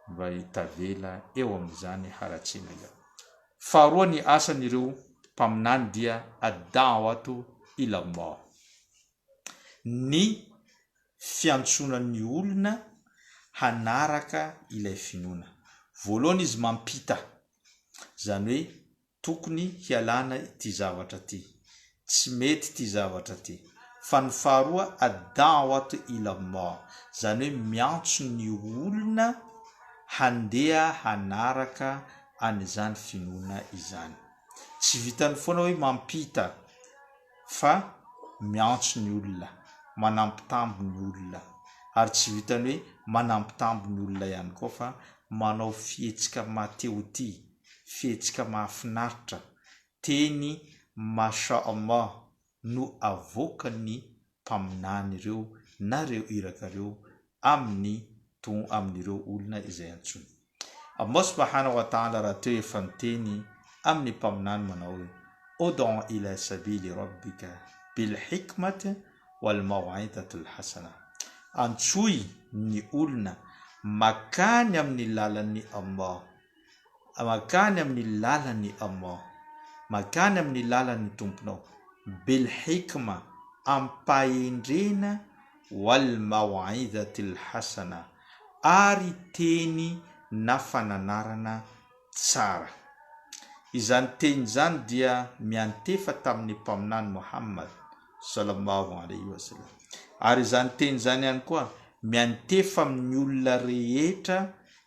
A: mba hitavela eo amin'izany haratsina io. Faharoa ny asan'ireo mpaminany dia ad-da'watu ila Allah, ny fiantsonan'ny olona hanaraka ilay finoana. Voalohany izy mampita, zany hoe tokony hialana ity zavatra ty, tsy mety ty zavatra ty. Fa ny faharoa ad-da'watu ila Allah, zany hoe miantso ny olona handeha hanaraka an'izany finoana izany. Tsy vitany foana hoe mampita fa miantso ny olona, manampitambo ny olona, ary tsy vitany hoe manampitambo ny olona ihany koa fa manao fihetsika mateo ty, fihetsika mahafinaritra, teny masha Allah no avoaka ny mpaminany ireo na reo iraka reo amin'ireo olona izay antsony. Allah subhanahu wa ta'ala raha teo efa niteny amin'ny mpaminany manao hoe ud'u ila sabili rabbika bil hikmati wal maw'idati al hasana, antsoy ny olona makany amin'ny lalan'ny Allah, makany amin'ny lalan'ny Allah, makany amin'ny lalan'ny tomponao, bil hikma, ampahendrena, wal maw'idati al hasana, ary teny na fananarana tsara. Izany teny zany dia miantefa tamin'ny mpaminany Muhammad sallallahu alaihi wasallam. Ary zany teny zany ihany koa miantefa amin'ny olona rehetra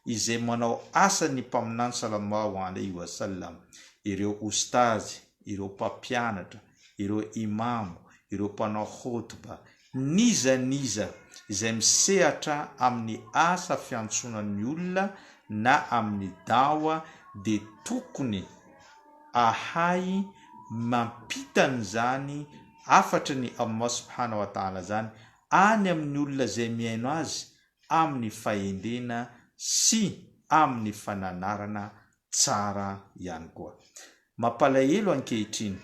A: izay manao asa ny mpaminany sallallahu alaihi wasallam, ireo ostazy, ireo mpampianatra, ireo imamo, ireo mpanao khutba, niza izay misehatra amin'ny asa fiantsonan'ny olona na amin'ny dawa, de tokony ahay mampitany zany afatra ny Allah subhanahu wa ta'ala zany any amin'ny olona zay miaino azy amin'ny fahendrena sy amin'ny fananarana tsara ihany koa. Mampalahelo ankehitriny,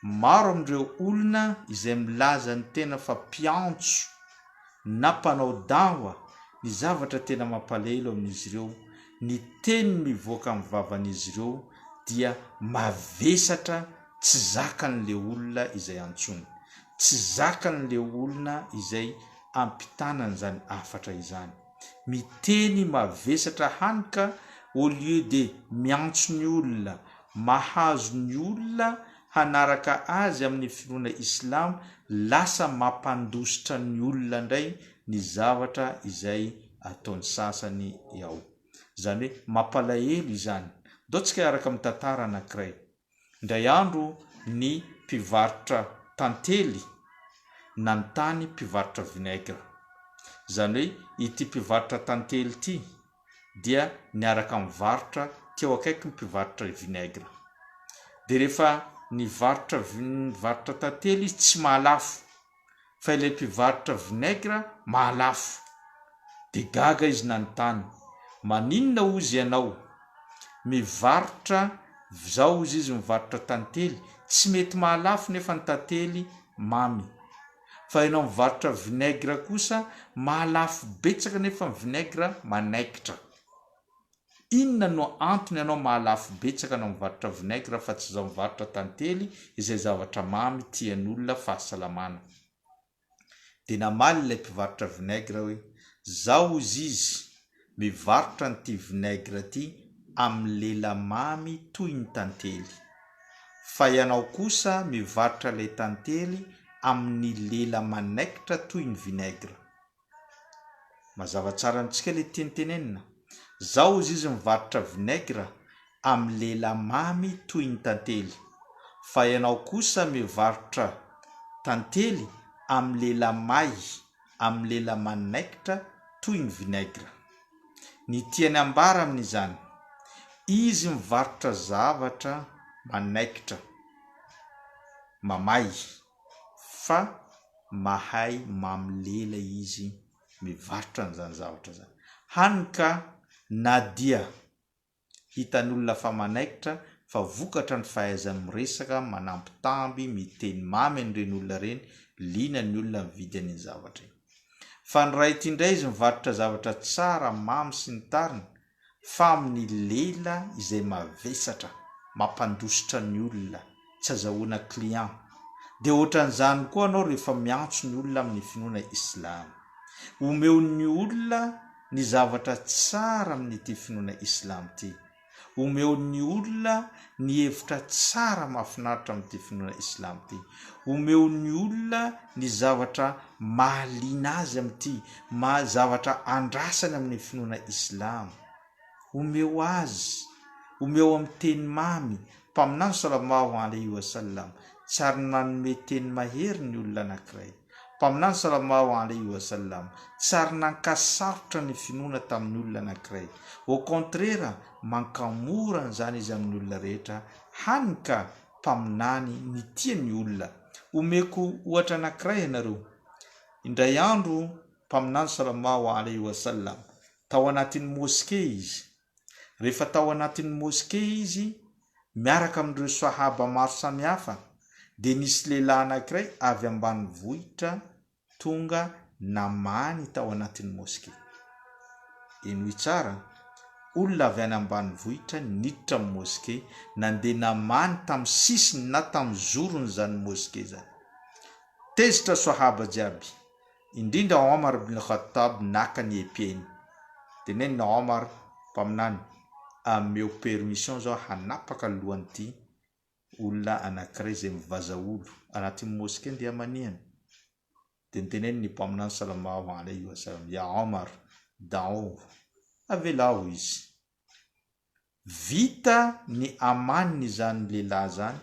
A: maro amin'ireo olona izay milaza ny tena fa mpiantso na mpanao dawa, ny zavatra tena mampalahelo amin'izy ireo, ny teny mivoaka amin'ny vavan'izy ireo dia mavesatra, tsy zakan'le olona izay antsony, tsy zakan'le olona izay ampitanany zany afatra izany. Miteny mavesatra hanika au lieu de miantso ny olona, mahazo ny olona hanaraka azy amin'ny finoana islam, lasa mampandositra ny olona ndray ny zavatra izay ataony sasany ao. Zany hoe mampalahelo izany. Daotsika araka amin'ny tantara anankiray. Ndray andro ny mpivarotra tantely nanontany mpivarotra vinaigre. Zany hoe ity mpivarotra tantely ity dia niaraka mivarotra teo akaiky ny mpivarotra vinaigre. De rehefa nivarotra tantely izy tsy mahalafo, fa ilay mpivarotra vinaigre mahalafo. De gaga izy nanontany, maninona ozy ianao? Mivarotra zao izy mivarotra tantely, tsy mety mahalafo nefa ny tantely mamy. Fa ianao mivarotra vinaigre kosa mahalafo betsaka nefa ny vinaigre manaikitra. Inona no antony ianao mahalafo betsaka no mivarotra vinaigre fa tsy zao mivarotra tantely izay zavatra mamy tian'olona fahasalamana? De namaly ilay mpivarotra vinaigre hoe, zao izy mivarotra n'ity vinaigre ty amin'ny lela mamy toy ny tantely, fa ianao kosa mivarotra ilay tantely amin'ny lela manaikitra toy ny vinaigre. Mazava tsara antsika ilay tenitenenina. Zao izy mivarotra vinaigre amin'ny lela mamy toy ny tantely, fa ianao kosa mivarotra tantely amin'ny lela may, amin'ny lela manaikitra toy ny vinaigre. Ny tiany ambara amin'izany, izy mivarotra zavatra manaikitra, mamay, fa mahay mamlela izy mivarotra an'izany zavatra zany. Hanika na dia hitan'olona fa manaikitra, fa vokatra ny fahaizany miresaka, manampitamby, miteny mamy an'ireny olona reny, liana ny olona mividy an'iny zavatra iny. Fa ny ray ity indray izy mivarotra zavatra tsara, mamy sy ny tariny, fa amin'ny lela izay mavesatra, mampandositra ny olona, tsy azahoana client. De ohatran'izany koa anao rehefa miantso ny olona amin'ny finoana islam, omeo ny olona ny zavatra tsara amin'ity finoana islam ty, omeo ny olona ny hevitra tsara mahafinaritra amin'ity finoana islam ty, omeo ny olona ny zavatra mahaliana azy amin'ity, zavatra andrasany amin'ny finoana islam. Omeo azy, omeo amin'ny teny mamy. Mpaminany sallallahu alaihi wasallam tsy ary nanome teny mahery ny olona anankiray. Mpaminany sallallahu alaihi wasallam tsy ary nankasarotra ny finoana tamin'ny olona anankiray. Au contraire, mankamora an'izany izy amin'ny olona rehetra. Hanika mpaminany ny tiany olona. Omeko ohatra anankiray ianareo. Indray andro mpaminany sallallahu alaihi wasallam tao anatin'ny moské izy. Rehefa tao anatin'ny moské izy miaraka amin'ireo sahaba maro samihafa, de nisy lehilahy anankiray avy ambanivohitra tonga namany tao anatin'ny moské. Eno tsara, olona avy any ambanivohitra niditra amin'ny moské, nandeha namany tamin'ny sisiny na tamin'ny zorony zany moské zany. Tezitra sahaba jiaby, indrindra Omar ibn Khattab naka ny epiainy. De nenina Omar mpaminany, ameo permission zao hanapaka lohan'ity olona anankiray izay mivaza olo anatin'ny moské dia manihana dia niteneny ny mpaminany sallallahu alayhi wa sallam ya Omar da'o avelahu izy vita ny amaniny zany lehilahy zany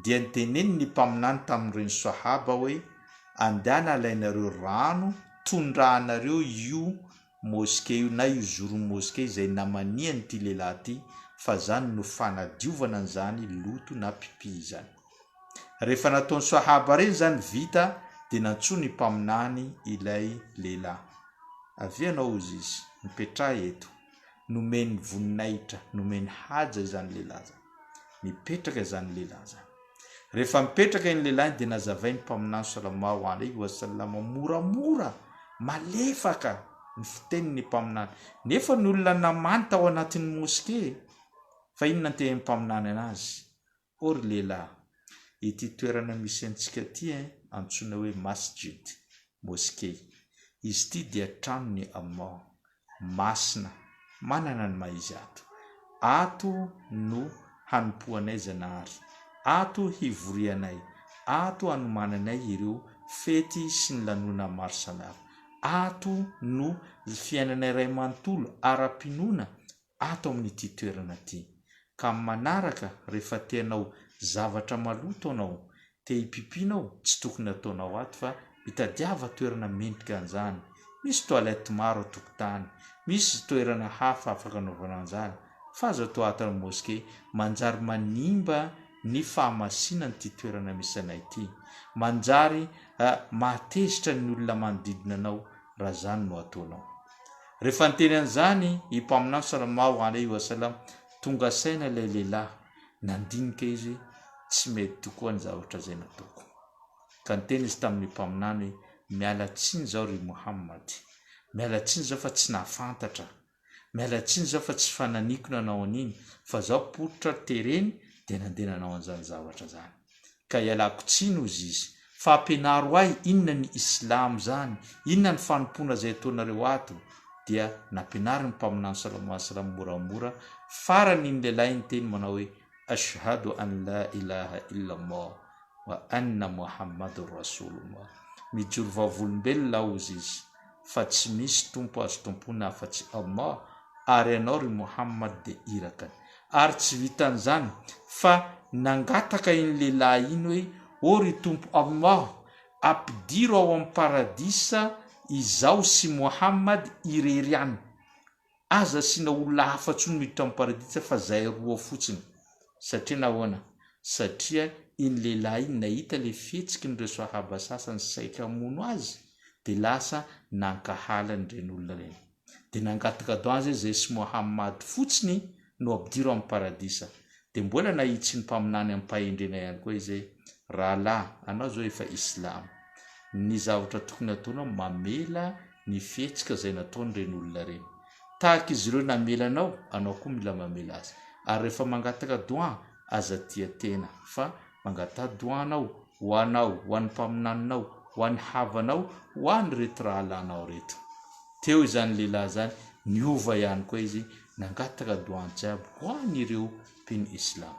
A: dia niteneny ny mpaminany tamin'ireny sahaba hoe andana alainareo rano tondrahanareo io moské io na io zoro moské izay namanihany ty lehilahy ty fa zany no fanadiovana an'izany loto na pipi zany. Rehefa nataony sahaba reny zany vita dia nantsoa ny mpaminany ilay lehilahy avy anao izy mipetraha eto nomeny voninahitra nomeny haja izany lehilahy zany mipetraka izany lehilahy zany. Rehefa mipetraka iny lehilahy dia nazavay ny mpaminany sallallahu alayhi wa sallam moramora malefaka ny fitenin'ny mpaminany nefa ny olona namanta ao anatin'ny moské fa inona ny mpaminany anazy ory lehilahy ity toerana misy antsika ty antsoina hoe masjid moské izy ty dia tranony Allah masina manana ny maizy ato no hanompoanay zanahary ato hivorianay ato hanomananay ireo fety sy ny lanona maro samihafa ato no fiainanay ray manontolo ara-pinoana ato amin'ity toerana ty ka manaraka rehefa tenao zavatra maloto anao te hipipinao tsy tokony ataonao ato fa hitadiava toerana mendrika an'izany misy toalety maro tokotany misy toerana hafa afaka anaovana an'izany fa azo atao ato amin'ny moské manjary manimba ny fahamasinany ty toerana misy anay ty manjary matezitra ny olona manodidina anao raha zany no ataonao. Rehefa niteny an'izany i mpaminany sallallahu alayhi wa sallam tonga saina ilay lehilahy nandinika izy tsy mety tokoa ny zavatra zay nataoko ka niteny izy tamin'ny mpaminany miala tsiny zao ry Muhammad miala tsiny zao fa tsy nahafantatra miala tsiny zao fa tsy fananikona anao an'iny fa zao pototra tereny dia nandenanao an'izany zavatra zany ka ialako tsiny ozy izy fa ampianaro ahy inona ny islam zany inona ny fanompona zay ataonareo ato dia nampianary ny mpaminany sallallahu alayhi wa sallam moramora farany ny lehilahy niteny manao hoe ashhadu an la ilaha illa Allah wa anna muhammadur rasulullah mijoro vavolombelona ozy izy fa tsy misy tompo azo tompona afa-tsy Allah ary anao ry Muhammad dia irakany ary tsy vitan'izany fa nangataka iny lehilahy iny hoe o ry tompo Allah ampidiro ao amin'ny paradisa izaho sy Muhammad irery any aza sina olona hafa-tsony miditra amin'ny paradisa fa zay roa fotsiny satria nahoana satria iny lehilahy iny nahita le fihetsiky nireo sahaba sasany saika mono azy dia lasa nankahala nireny olona reny dia nangataka do azy zay sy Muhammad fotsiny no ampidiro amin'ny paradisa dia mbola nahitsy ny mpaminany amin'ny pahendrena ihany koa izay rahalahy anao zao efa islam ny zavatra tokony ataonao mamela ny fihetsika zay nataon'ireny olona reny tahaka izy ireo namelanao anao koa mila mamela azy ary rehefa mangataka doa aza tia tena fa mangata doanao ho anao ho an'ny mpaminaninao ho an'ny havanao ho an'ny reto rahalanao reto teo izany lehilahy zany niova ihany koa izy nangataka doany jiaby ho an'ireo mpino islam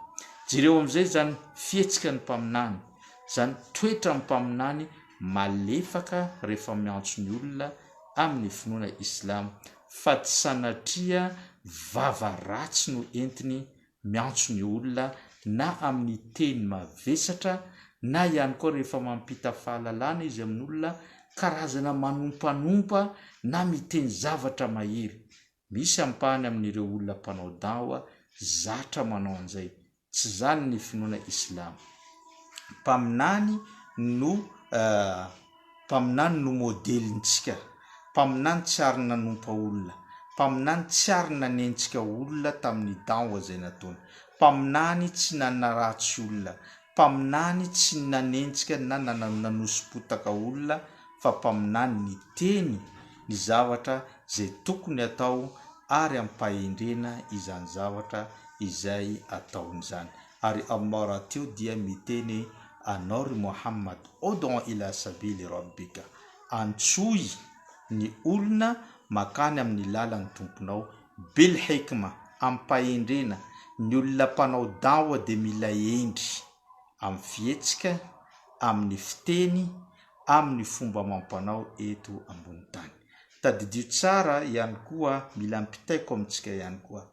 A: jereo amin'izay zany fihetsika ny mpaminany zany toetra ny mpaminany malefaka rehefa miantso ny olona amin'ny finoana islam fa tsy sanatria vava ratsy no entiny miantso ny olona na amin'ny teny mavesatra na ihany koa rehefa mampita fahalalana izy amin'olona karazana manompanompa na miteny zavatra mahery misy ampahany amin'ireo olona mpanao dawa zatra manao an'izay tsy zany ny finoana islam mpaminany no modelintsika mpaminany tsy ary nanompa olona mpaminany tsy ary nanentsika olona tamin'ny dawa zay nataony mpaminany tsy nanaratsy olona mpaminany tsy nanentsika na nanosim-potaka olona fa mpaminany ny teny ny zavatra zay tokony atao ary ampahendrena izany zavatra izay ataon'izany ary Allah raha teo dia miteny anao ry Muhammad ud'u ila sabili rabbika antsoy ny olona makany amin'ny lalan'ny tomponao bil hikma ampahendrena ny olona mpanao dawa dia mila endry amin'ny fihetsika, amin'ny fiteny, amin'ny fomba mampanao eto ambony tany. Tadidio tsara ihany koa mila mpitaiko amintsika ihany koa.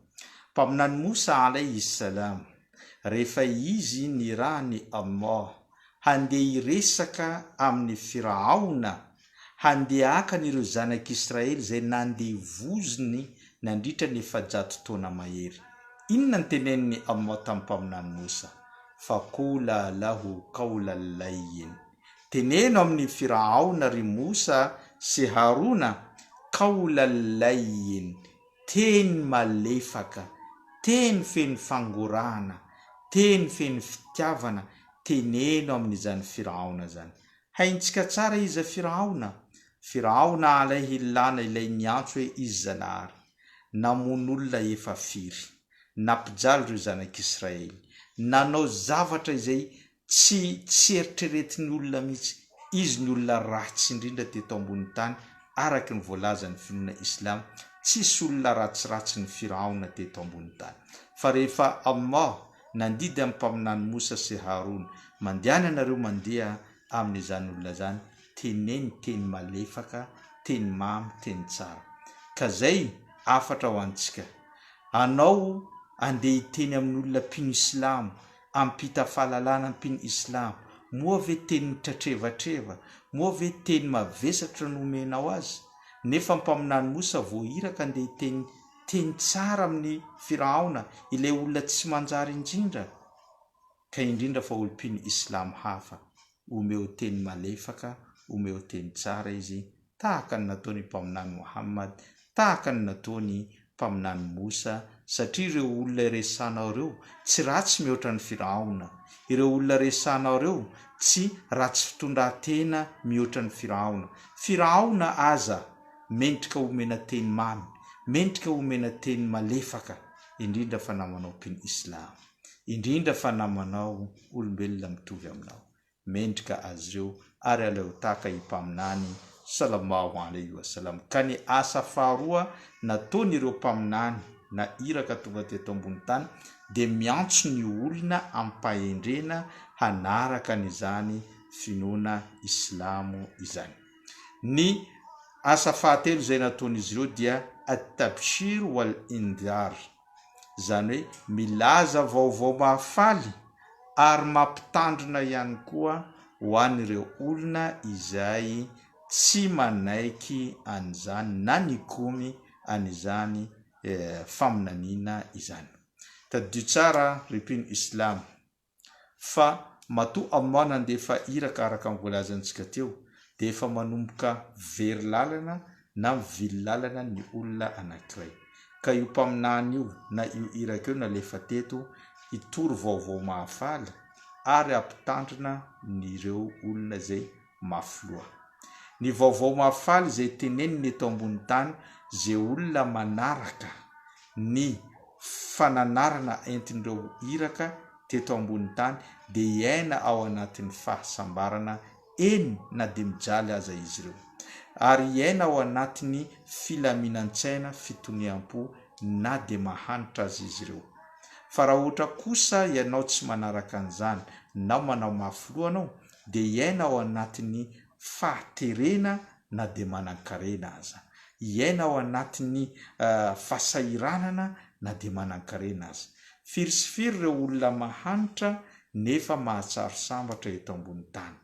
A: Mpaminany Mosa alayhi salam, rehefa izy ny rahany Allah handeha hiresaka amin'ny Firaona, handeha haka n'ireo zanak'Israely zay nandeha vozony nandritra ny 700 taona mahery. Inona ny teneniny Allah tamin'ny mpaminany Mosa? Faqula lahu qawlan layyin. Teneno amin'ny Firaona ry Mosa sy Harona qawlan layyin, teny malefaka, teny feny fangorana, teny feny fitiavana, teneno amin'izany Firaona zany. Haintsika tsara iza Firaona? Firaona alayhi lana ilay miantso hoe izy Zanahary, namon'olona efa firy, nampijaly ireo zanak'Israely, nanao zavatra izay tsy eritreretin'ny olona mihitsy. Izy ny olona ratsy indrindra teto ambony tany, araka ny voalazan'ny finoana Islam, tsisy olona ratsiratsy ny Firaona teto ambony tany. Fa rehefa Allah nandidy amin'ny mpaminany Mosa sy Harona, mandehana nareo mandeha amin'izany olona zany, teneny teny malefaka, teny mamy, teny tsara. Ka zay afatra ho antsika, anao andeha hiteny amin'olona mpino Islam, ampita fahalalana mpino Islam, moa ve teny mitratrevatreva, moa ve teny mavesatra no omenao azy? Nefa mpaminany Mosa voahiraka andeha hiteny teny tsara amin'ny Firaona, ilay olona tsy manjary indrindra. Ka indrindra fa olo-mpino Islam hafa, omeo teny malefaka, omeo teny tsara izy, tahaka ny nataony mpaminany Muhammad, tahaka ny nataony mpaminany Mosa, satria ireo olona resanao ireo tsy ratsy mihoatra ny Firaona. Ireo olona resanao ireo tsy ratsy fitondran-tena mihoatra ny Firaona. Firaona aza mendrika omena teny mamy, mendrika omena teny malefaka, indrindra fa namanao mpino Islam, indrindra fa namanao olombelona mitovy aminao. Mendrika azy ireo ary aleo tahaka impaminany sallallahu alayhi wasallam. Ka ny asa faharoa nataony ireo mpaminany na iraka tonga teto ambony tany dia miantso ny olona ampahendrena hanaraka n'izany finoana Islamo izany. Ny asa fahatelo izay nataon'izy ireo dia at-tabshir wal indhar, zany hoe milaza vaovao mahafaly ary mampitandrina ihany koa ho an'ireo olona izay tsy manaiky an'izany na nikomy an'izany faminaniana izany. Tadidio tsara ripino Islam, fa matoa Allah nandefa iraka araka amin'ny voalazantsika teo, dia efa manomboka very lalana na mivily lalana ny olona anankiray. Ka io mpaminany io na io iraka io nalefa teto hitory vaovao mahafaly ary ampitandrina n'ireo olona zay mafloa. Ny vaovao mahafaly zay teneniny eto ambony tany, zay olona manaraka ny fananarana entin'ireo iraka teto ambony tany dia iaina ao anatin'ny fahasambarana, eny na dia mijaly aza izy ireo, ary iaina ao anatin'ny filaminan-tsaina, fitoniam-po na dia mahanitra azy izy ireo. Fa raha ohatra kosa ianao tsy manaraka an'izany na manao mafloa anao, dia iaina ao anatin'ny fahaterena na dia manan-karena aza, iaina ao anatin'ny fahasahiranana na dia manan-karena aza. Firy sy firy ireo olona mahanitra nefa mahatsaro sambatra eto ambony tany.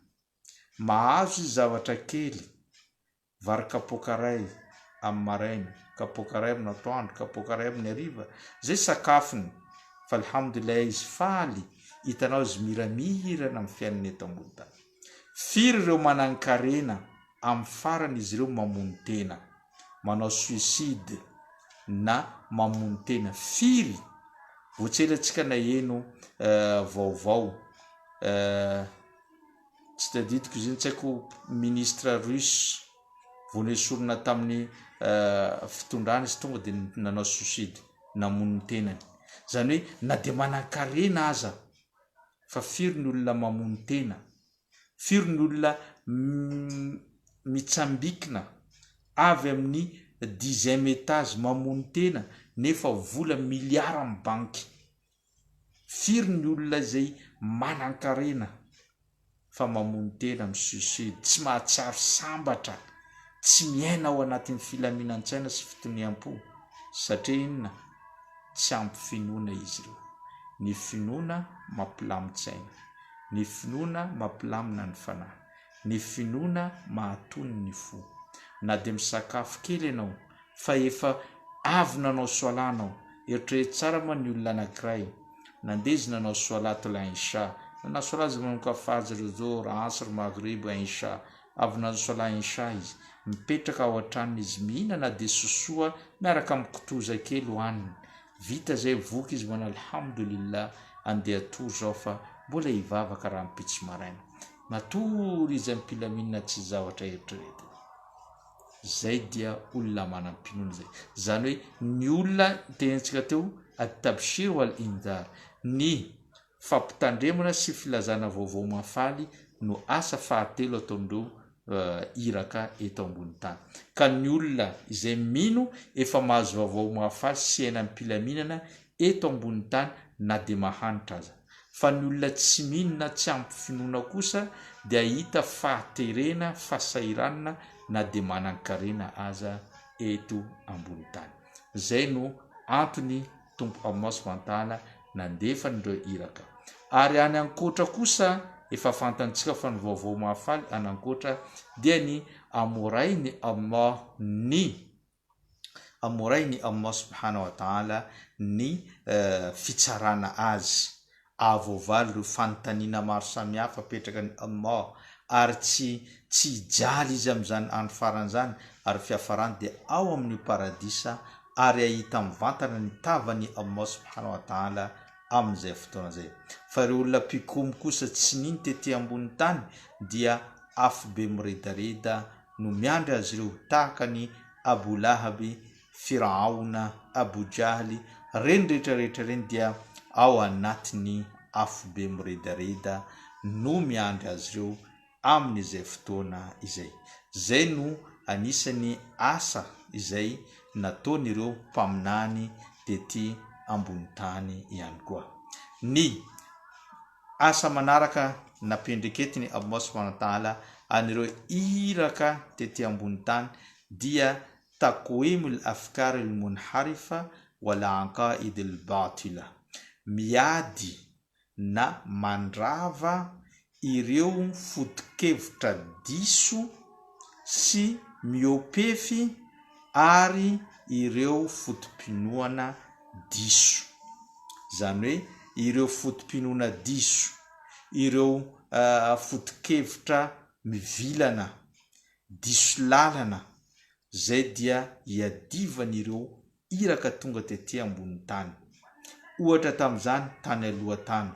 A: Mahazo izy zavatra kely, vary kapoaka ray amin'ny maraina, kapoaka ray amin'ny atoandro, kapoaka ray amin'ny hariva, zay sakafony. Fa alhamdulillah izy faly, hitanao izy miramirana amin'ny fiainana eto ambony tany. Firy ireo manan-karena, amin'ny farany izy ireo mamono tena, manao suicide na mamono tena. Firy voatselantsika na eno vaovao tsy tadidiko izy tsy haiko, ministra russe voanesorina tamin'ny fitondrana izy tonga dia nanao suicide, namono tenany. Zany hoe na dia manan-karena aza, fa firy ny olona mamono tena, firy ny olona mitsambikina avy amin'ny 10e étage mamony tena nefa vola miliara amin'ny banky. Firy ny olona izay manan-karena fa mamony tena amin'ny suicide, tsy mahatsiaro sambatra, tsy miaina ao anatin'ny filaminan-tsaina sy fitoniam-po satria inona? Tsy ampy finoana izy ireo. Ny finoana mampilamin-tsaina, ny finoana mampilamina ny fanahy, ny finoana mahatony ny fo. Na dia misakafo kely ianao fa efa avy nanao soalanao, eritrerety tsara moa ny olona anankiray nandeha izy nanao soalato la insha, nanao soalazy manomboka fajr zohr asr maghrib insha, avy nanao soala insha izy mipetraka ao an-tranony izy mihinana dia sosoa miaraka amin'ny kitoza kely hohaniny. Vita zay voky izy manao alhamdulillah, andeha tory zao fa mbola hivavaka raha mipitsy maraina. Matory izy ampilaminana tsy zavatra eritrerety. Zay dia olona manam-pinoana zay. Zany hoe ny olona tenentsika teo at-tabshir wal indar, ny fampitandremana sy filazana vaovao mafaly no asa fahatelo ataondreo iraka eto ambony tany. Ka ny olona izay mino efa mahazo vaovao mahafaly sy aina ampilaminana eto ambony tany na dia mahanitra aza. Fa ny olona tsy mino na tsy ampy finoana kosa dia hita fahaterena, fasairanana na dia manan-karena aza eto ambony tany. Zay no antony tompo Allah subhanahu wa ta'ala nandefa nireo iraka. Ary any ankoatra kosa efa fantantsika fa ny vaovao mahafaly any ankoatra dia ny amorainy Allah subhanahu wa ta'ala ny fitsarana azy. Avovaly ireo fanontaniana maro samihafa petraka ny Allah ary tsy jaly izy amin'izany any faran'izany, ary fiafarany dia ao amin'ny paradisa ary ahita mivantana ny tavany Allah subhanahu wa ta'ala amin'izay fotoana zay. Fa ireo olona mpikomy kosa tsy niny tety ambony tany dia afo be miredareda no miandry azy ireo tahaka ny Abu Lahaby, Firaona, Abu Jahly, reny rehetrarehetra reny dia ao anatiny afo be miredareda no miandry azy ireo amin'izay fotoana izay. Zay no anisany asa izay nataon'ireo mpaminany tety ambony tany ihany koa. Ny asa manaraka nampendreketiny Allah subhanahu wa ta'ala anireo iraka tety ambony tany dia taqwimul afkar al munharifa wal aqaid al batila, miady na mandrava ireo foto-kevitra diso sy miopefy ary ireo fotom-pinoana diso. Zany hoe ireo fotom-pinoana diso, ireo foto-kevitra mivilana, diso lalana, zay dia iadivan'ireo iraka tonga tety ambony tany. Ohatra tamin'izany tany aloha tany,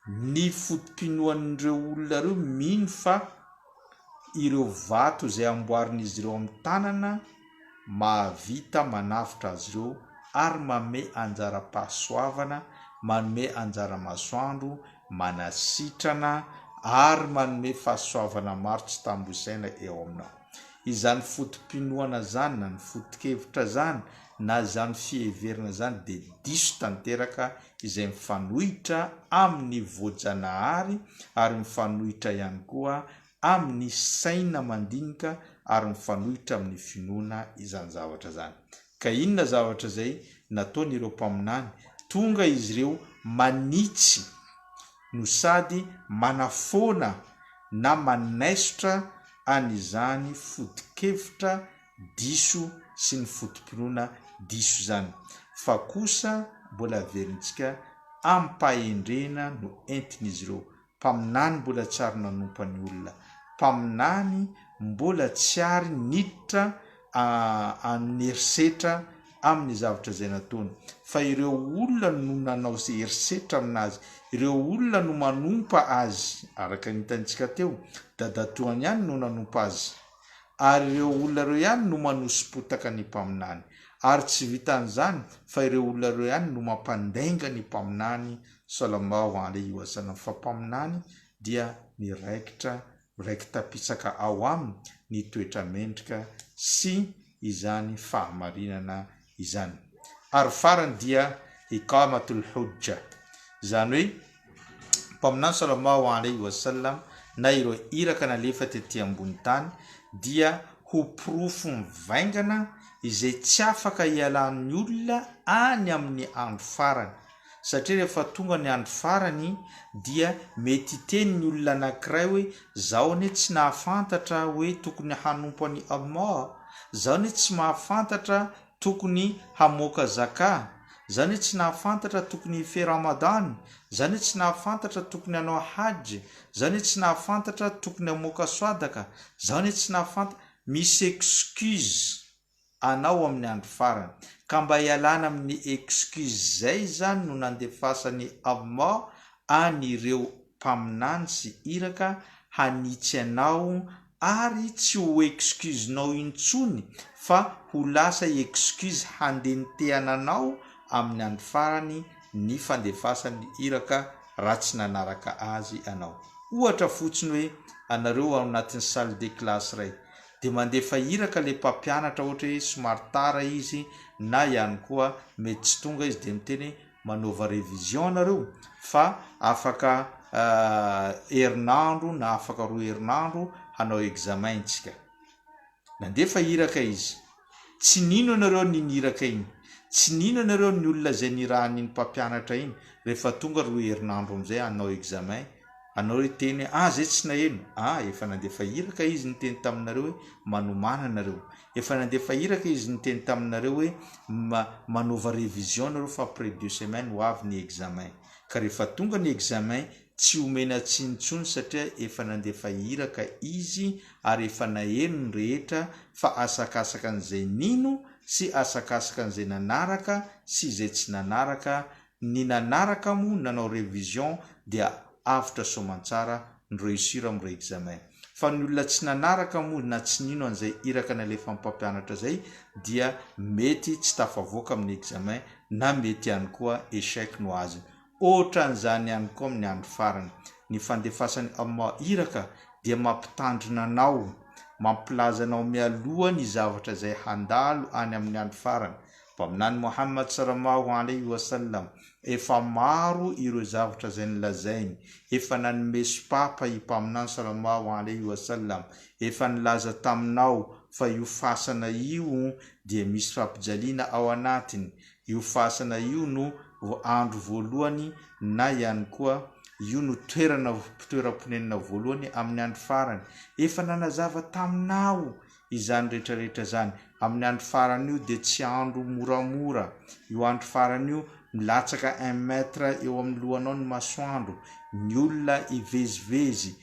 A: ny fotom-pinoan'ireo olona ireo mino fa ireo vato zay amboarin'izy ireo amin'ny tanana mahavita manavitra azy ireo ary manome anjara-pahasoavana, manome anjara-masoandro, manasitrana ary manome fahasoavana maro tsy tambosaina eo aminao. Izany fotom-pinoana zany na ny foto-kevitra zany na zany fiheverana zany dia diso tanteraka izay mifanohitra amin'ny voajanahary ary mifanohitra ihany koa amin'ny saina mandinika ary mifanohitra amin'ny finoana izany zavatra zany. Ka inona zavatra zay nataon'ireo mpaminany? Tonga izy ireo manitsy no sady manafona na manaisotra an'izany foto-kevitra diso sy ny fotom-pinoana diso zany. Fa kosa mbola averintsika ampahendrena no entin'izy ireo. Mpaminany mbola tsy ary nanompa ny olona, mpaminany mbola tsy ary niditra amin'ny herisetra amin'ny zavatra zay nataony. Fa ireo olona no nanao se herisetra aminazy, ireo olona no manompa azy, araka nitantsika teo, dadatoany ihany no nanompa azy, ary ireo olona ireo ihany no manosipotaka ny mpaminany. Ary tsy vitan'izany fa ireo olona ireo ihany no mampandainga ny mpaminany sallallahu alaihi wasallam. Fa mpaminany dia miraikitra pitsaka ao aminy ny toetra mendrika sy izany fahamarinana izany. Ary farany dia iqamatul hujja, zany hoe mpaminany sallallahu alayhi wa sallam na ireo iraka nalefa tetỳ ambony tany dia ho pirofo mivaingana izay tsy afaka ialan'ny olona any amin'ny andro farany, satria rehefa tonga ny andro farany dia mety teny ny olona anankiray hoe zao ne tsy nahafantatra hoe tokony hanompo any Allah, zao ne tsy mahafantatra tokony hamoaka zaka, zao ne tsy nahafantatra tokony hife Ramadan, zao ne tsy nahafantatra tokony hanao hajj, zao ne tsy nahafantatra tokony hamoaka swadaka, zao ne tsy nahafantatra. Misy excuse anao amin'ny andro farany, ka mba hialana amin'ny excuse zay zany no nandefasany Allah any ireo mpaminany sy iraka hanitsy anao, ary tsy ho excuse-nao intsony fa ho lasa excuse handenteana anao amin'ny andro farany ny fandefasany iraka raha tsy nanaraka azy anao. Ohatra fotsiny hoe anareo ao anatin'ny salle de classe ray de mandefa iraka le mpampianatra, ohatra hoe somary tara izy na ihany koa mety tsy tonga izy de miteny manova revision anareo fa afaka herinandro na afaka 2 herinandro hanao examen tsika. Nandefa iraka izy, tsy nino anareo niniraka iny, tsy nino anareo ny olona zay nirahan'iny mpampianatra iny, rehefa tonga 2 herinandro amizay hanao examen, anao hoe teny zay tsy naheno, efa nandefa iraka izy niteny taminareo hoe manomana anareo, efa nandefa iraka izy niteny taminareo hoe manova revision nareo fa après 2 semaines ho avy ny examen. Ka rehefa tonga ny examen tsy omena tsinitsony satria efa nandefa iraka izy ary efa naheno ny rehetra fa asakasaka an'izay nino sy asakasaka an'izay nanaraka sy izay tsy nanaraka. Ny nanaraka mo nanao revision dia avitra soamantsara ny réussir amin'ireo examen, fa ny olona tsy nanaraka mo na tsy nino an'izay iraka nalefa mpampianatra zay dia mety tsy tafavoaka amin'ny examen na mety ihany koa échec no azy. Ohatran'izany ihany koa amin'ny andro farany, ny fandefasany Allah iraka dia mampitandrina anao, mampilaza anao mialoha ny zavatra zay handalo any amin'ny andro farany. Mpaminany Muhammad sallallahu alayhi wa sallam efa maro ireo zavatra zay nilazainy, efa nanome sopapa i mpaminany sallallahu alayhi wa sallam, efa nilaza taminao fa io fasana io dia misy fampijaliana ao anatiny, io fasana io no andro voalohany na ihany koa io no toeram-ponenina voalohany amin'ny andro farany. Efa nanazava taminao izany rehetrarehetra zany. Amin'ny andro farany io dia tsy andro moramora, io andro farany io milatsaka 1 mètre eo amin'ny lohanao ny masoandro, ny olona ivezivezy,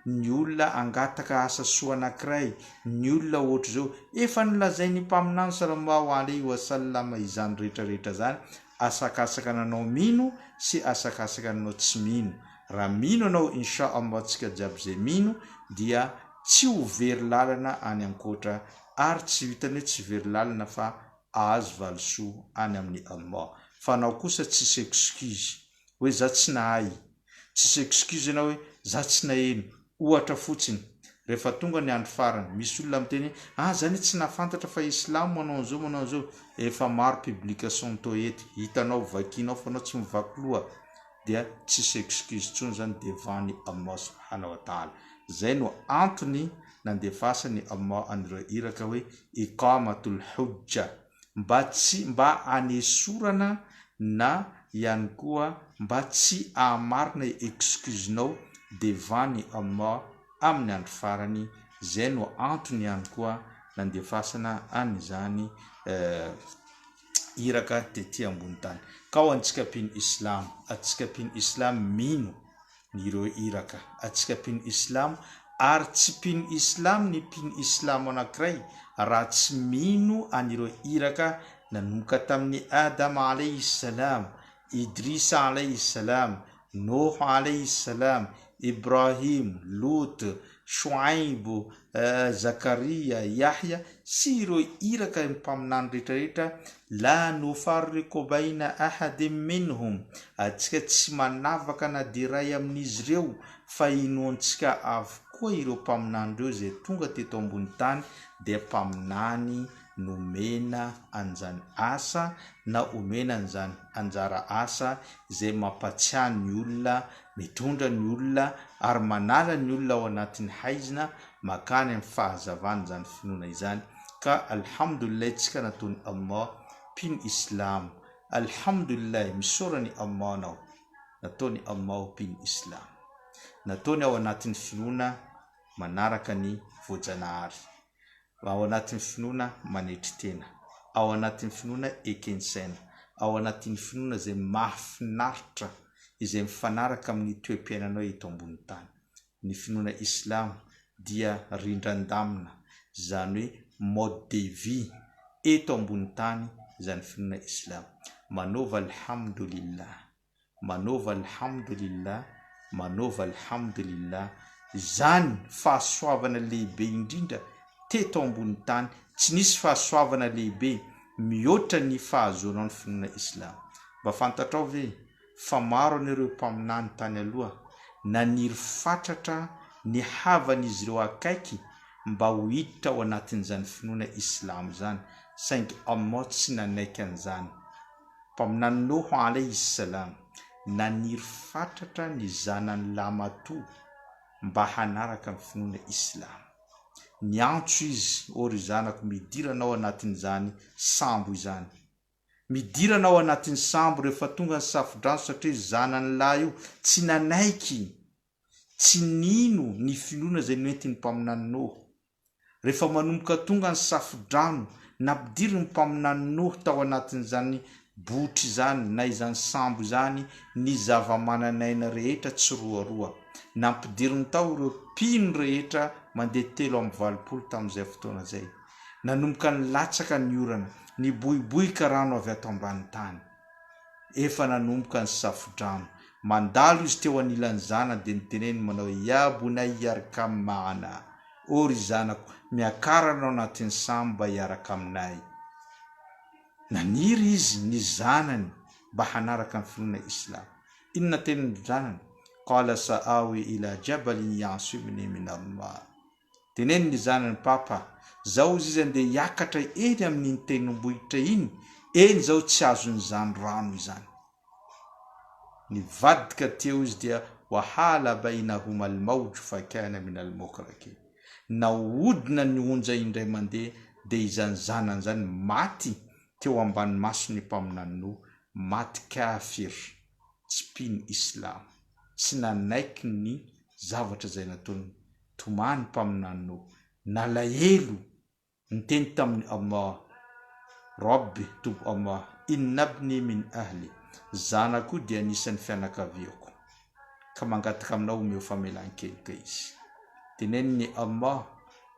A: ny olona angataka asa soa anankiray, ny olona ohatra zao. Efa nilazainy mpaminany sallallahu alayhi wa sallam izany rehetrarehetra zany, asakasaka nanao mino sy asakasaka nanao tsy mino. Raha mino anao insha Allah tsika jiaby zay mino dia tsy ho very lalana any ankoatra, ary tsy vitany hoe tsy very lalana fa azo valisoa any amin'ny Allah. Fa anao kosa tsisy excuse hoe za tsy nahay, tsisy excuse anao hoe za tsy naheno. Ohatra fotsiny, rehefa tonga ny andro farany misy olona miteny zany tsy nahafantatra fa islamo manao an'izao manao an'izao. Efa maro publication to eto, hitanao vakinao fa anao tsy mivaky loha, dia tsisy excuse tsony zany devant ny Allah subhanahu wa ta'ala. Zay no antony nandefasany Allah an'ireo iraka hoe iqamatul hujja, mba anesorana na ihany koa mba tsy amarina excuse-nao devant ny Allah amin'ny andro farany. Zay no antony ihany koa nandefasana an'izany iraka tetỳ ambony tany. Ka ho antsika mpino islam, atsika mpino islam mino ny ireo iraka, atsika mpino islam, ary tsy mpino islam ny mpino islam anankiray raha tsy mino anireo iraka nanomboka tamin'ny Adam alayhi salam, Idrisa alayhi salam, Nuh alayhi salam, Ibrahim, Lut, Shuaib, Zakaria, Yahya sy ireo iraka mpaminany rehetrarehetra. La nufarriqu baina ahadin minhum, atsika tsy manavaka na diray amin'izy ireo, fa inoantsika avokoa ireo mpaminany ireo zay tonga teto ambony tany dia mpaminany nomena an'izany asa na omena an'izany anjara asa izay mampatsiahy ny olona, mitondra ny olona ary manala ny olona ao anatin'ny haizina makany amin'ny fahazavana izany finoana izany. Ka alhamdulillah tsika nataony Allah mpino islam. Alhamdulillah misaorany Allah anao, nataony Allah mpino islam, nataony ao anatin'ny finoana manaraka ny voajanahary, ao anatin'ny finoana manetry tena, ao anatin'ny finoana ekensaina, ao anatin'ny finoana izay mahafinaritra izay mifanaraka amin'ny toeam-piainanao eto ambony tany. Ny finoana islam dia rindran-damina, izany hoe mode de vie eto ambony tany, izany finoana islam. Manova alhamdulillah, manova alhamdulillah, manova alhamdulillah. Izany fahasoavana lehibe indrindra teto ambony tany, tsy nisy fahasoavana lehibe mihoatra ny fahazoanao ny finoana islam. Mba fantatrao ve fa maro an'ireo mpaminany tany aloha naniry fatratra ny havan'izy ireo akaiky mba ho hiditra ao anatin'izany finoana islam zany, saingy Allah tsy nanaiky an'izany. Mpaminany Nuh alayhi salam naniry fatratra ny zanany Lamatoa mba hanaraka ny finoana islam. Niantso izy, o ry zanako, midirana ao anatin'izany sambo izany, midirana ao anatin'ny sambo rehefa tonga ny safodrano, satria zanany lahy io tsy nanaiky, tsy nino ny finoana izay noentiny mpaminany Nuh. Rehefa manomboka tonga ny safodrano, nampidiry ny mpaminany Nuh tao anatin'izany botry izany na izany sambo izany ny zava-mananaina rehetra tsy roaroa. Nampidiriny tao ireo mpino rehetra mandeha 320 tamin'izay fotoana izay. Nanomboka ny latsaka ny orana, ny bohibohika rano avy ato ambany tany. Efa nanomboka ny safodrano, mandalo izy teo anilan'ny zanany dia niteneny manao hoe ya bunayya arkam ma'ana, o ry zanako, miakarana ao anatin'ny sambo mba hiaraka aminay. Naniry izy ny zanany mba hanaraka ny finoana islam. Inona teniny zanany? Qala sa'awi ila jabalin ya'simuni min Allah. Teneny ny zanany, papa, zao izy andeha hiakatra eny amin'ny tendrombohitra iny, eny zao tsy azony zany rano izany. Nivadika teo izy dia wahala bainahuma al-mawj fa kana min al-mukrakin. Nahodina ny onja indray mandeha dia izany zanany zany maty teo ambany masony mpaminany Nuh, maty kafir, tsy mpino islam, tsy nanaiky ny zavatra izay nataony tomany mpaminany Nuh. Nalahelo niteny tamin'ny Allah, Rabbi tub Allah innabni min ahli, zanako dia anisan'ny fianakaviako, ka mangataka aminao omeo famelan-keloka izy. Teneny Allah,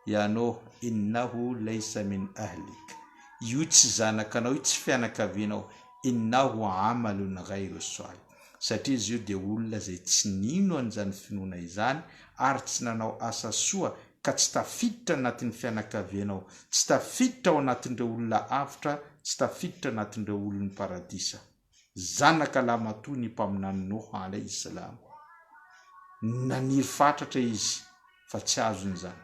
A: ya Nuh innahu laysa min ahlik, io tsy zanakanao, io tsy fianakavianao, innahu amalun ghayru salih, satria izy io dia olona izay tsy nino an'izany finoana izany ary tsy nanao asa soa, ka tsy tafiditra anatin'ny fianakavianao, tsy tafiditra ao anatin'ireo olona avitra, tsy tafiditra anatin'ireo olon'ny paradisa. Zanaka Lamatoa ny mpaminany Nuh alayhi salam, naniry fatratra izy fa tsy azon'izany.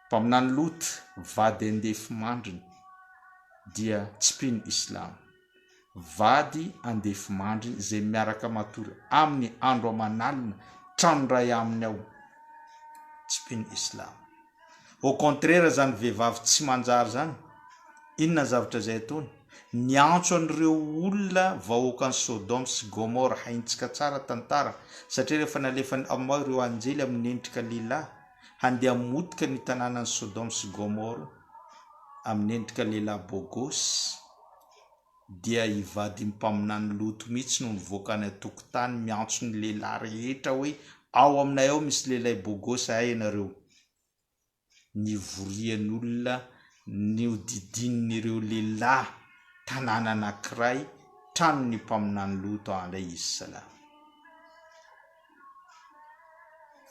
A: Mpaminany Lot, vady andefy mandriny, dia tsy mpino islam. Vady andefy mandriny izay miaraka matory amin'ny andro aman'alina trano ray aminy ao, tsy mpino islam. Au contraire zany vehivavy tsy manjary zany, inona zavatra izay ataony? Niantso an'ireo olona vahoakan'ny Sodoma sy Gomora, haintsika tsara tantara, satria rehefa nalefany Allah ireo anjely amin'ny endrika lehilahy handeha hamotika ny tanànan'ny Sodoma sy Gomora amin'ny endrika lehilahy bogosy, dia hivady mpaminany Loto mihitsy no nivoaka any an-tokotany miantso ny lehilahy rehetra hoe ao aminay ao misy lehilahy bogosy, ay ianareo. Nivorian'olona, niodidin'ireo lehilahy tanàna anankiray tranony mpaminany Loto alayhi salam.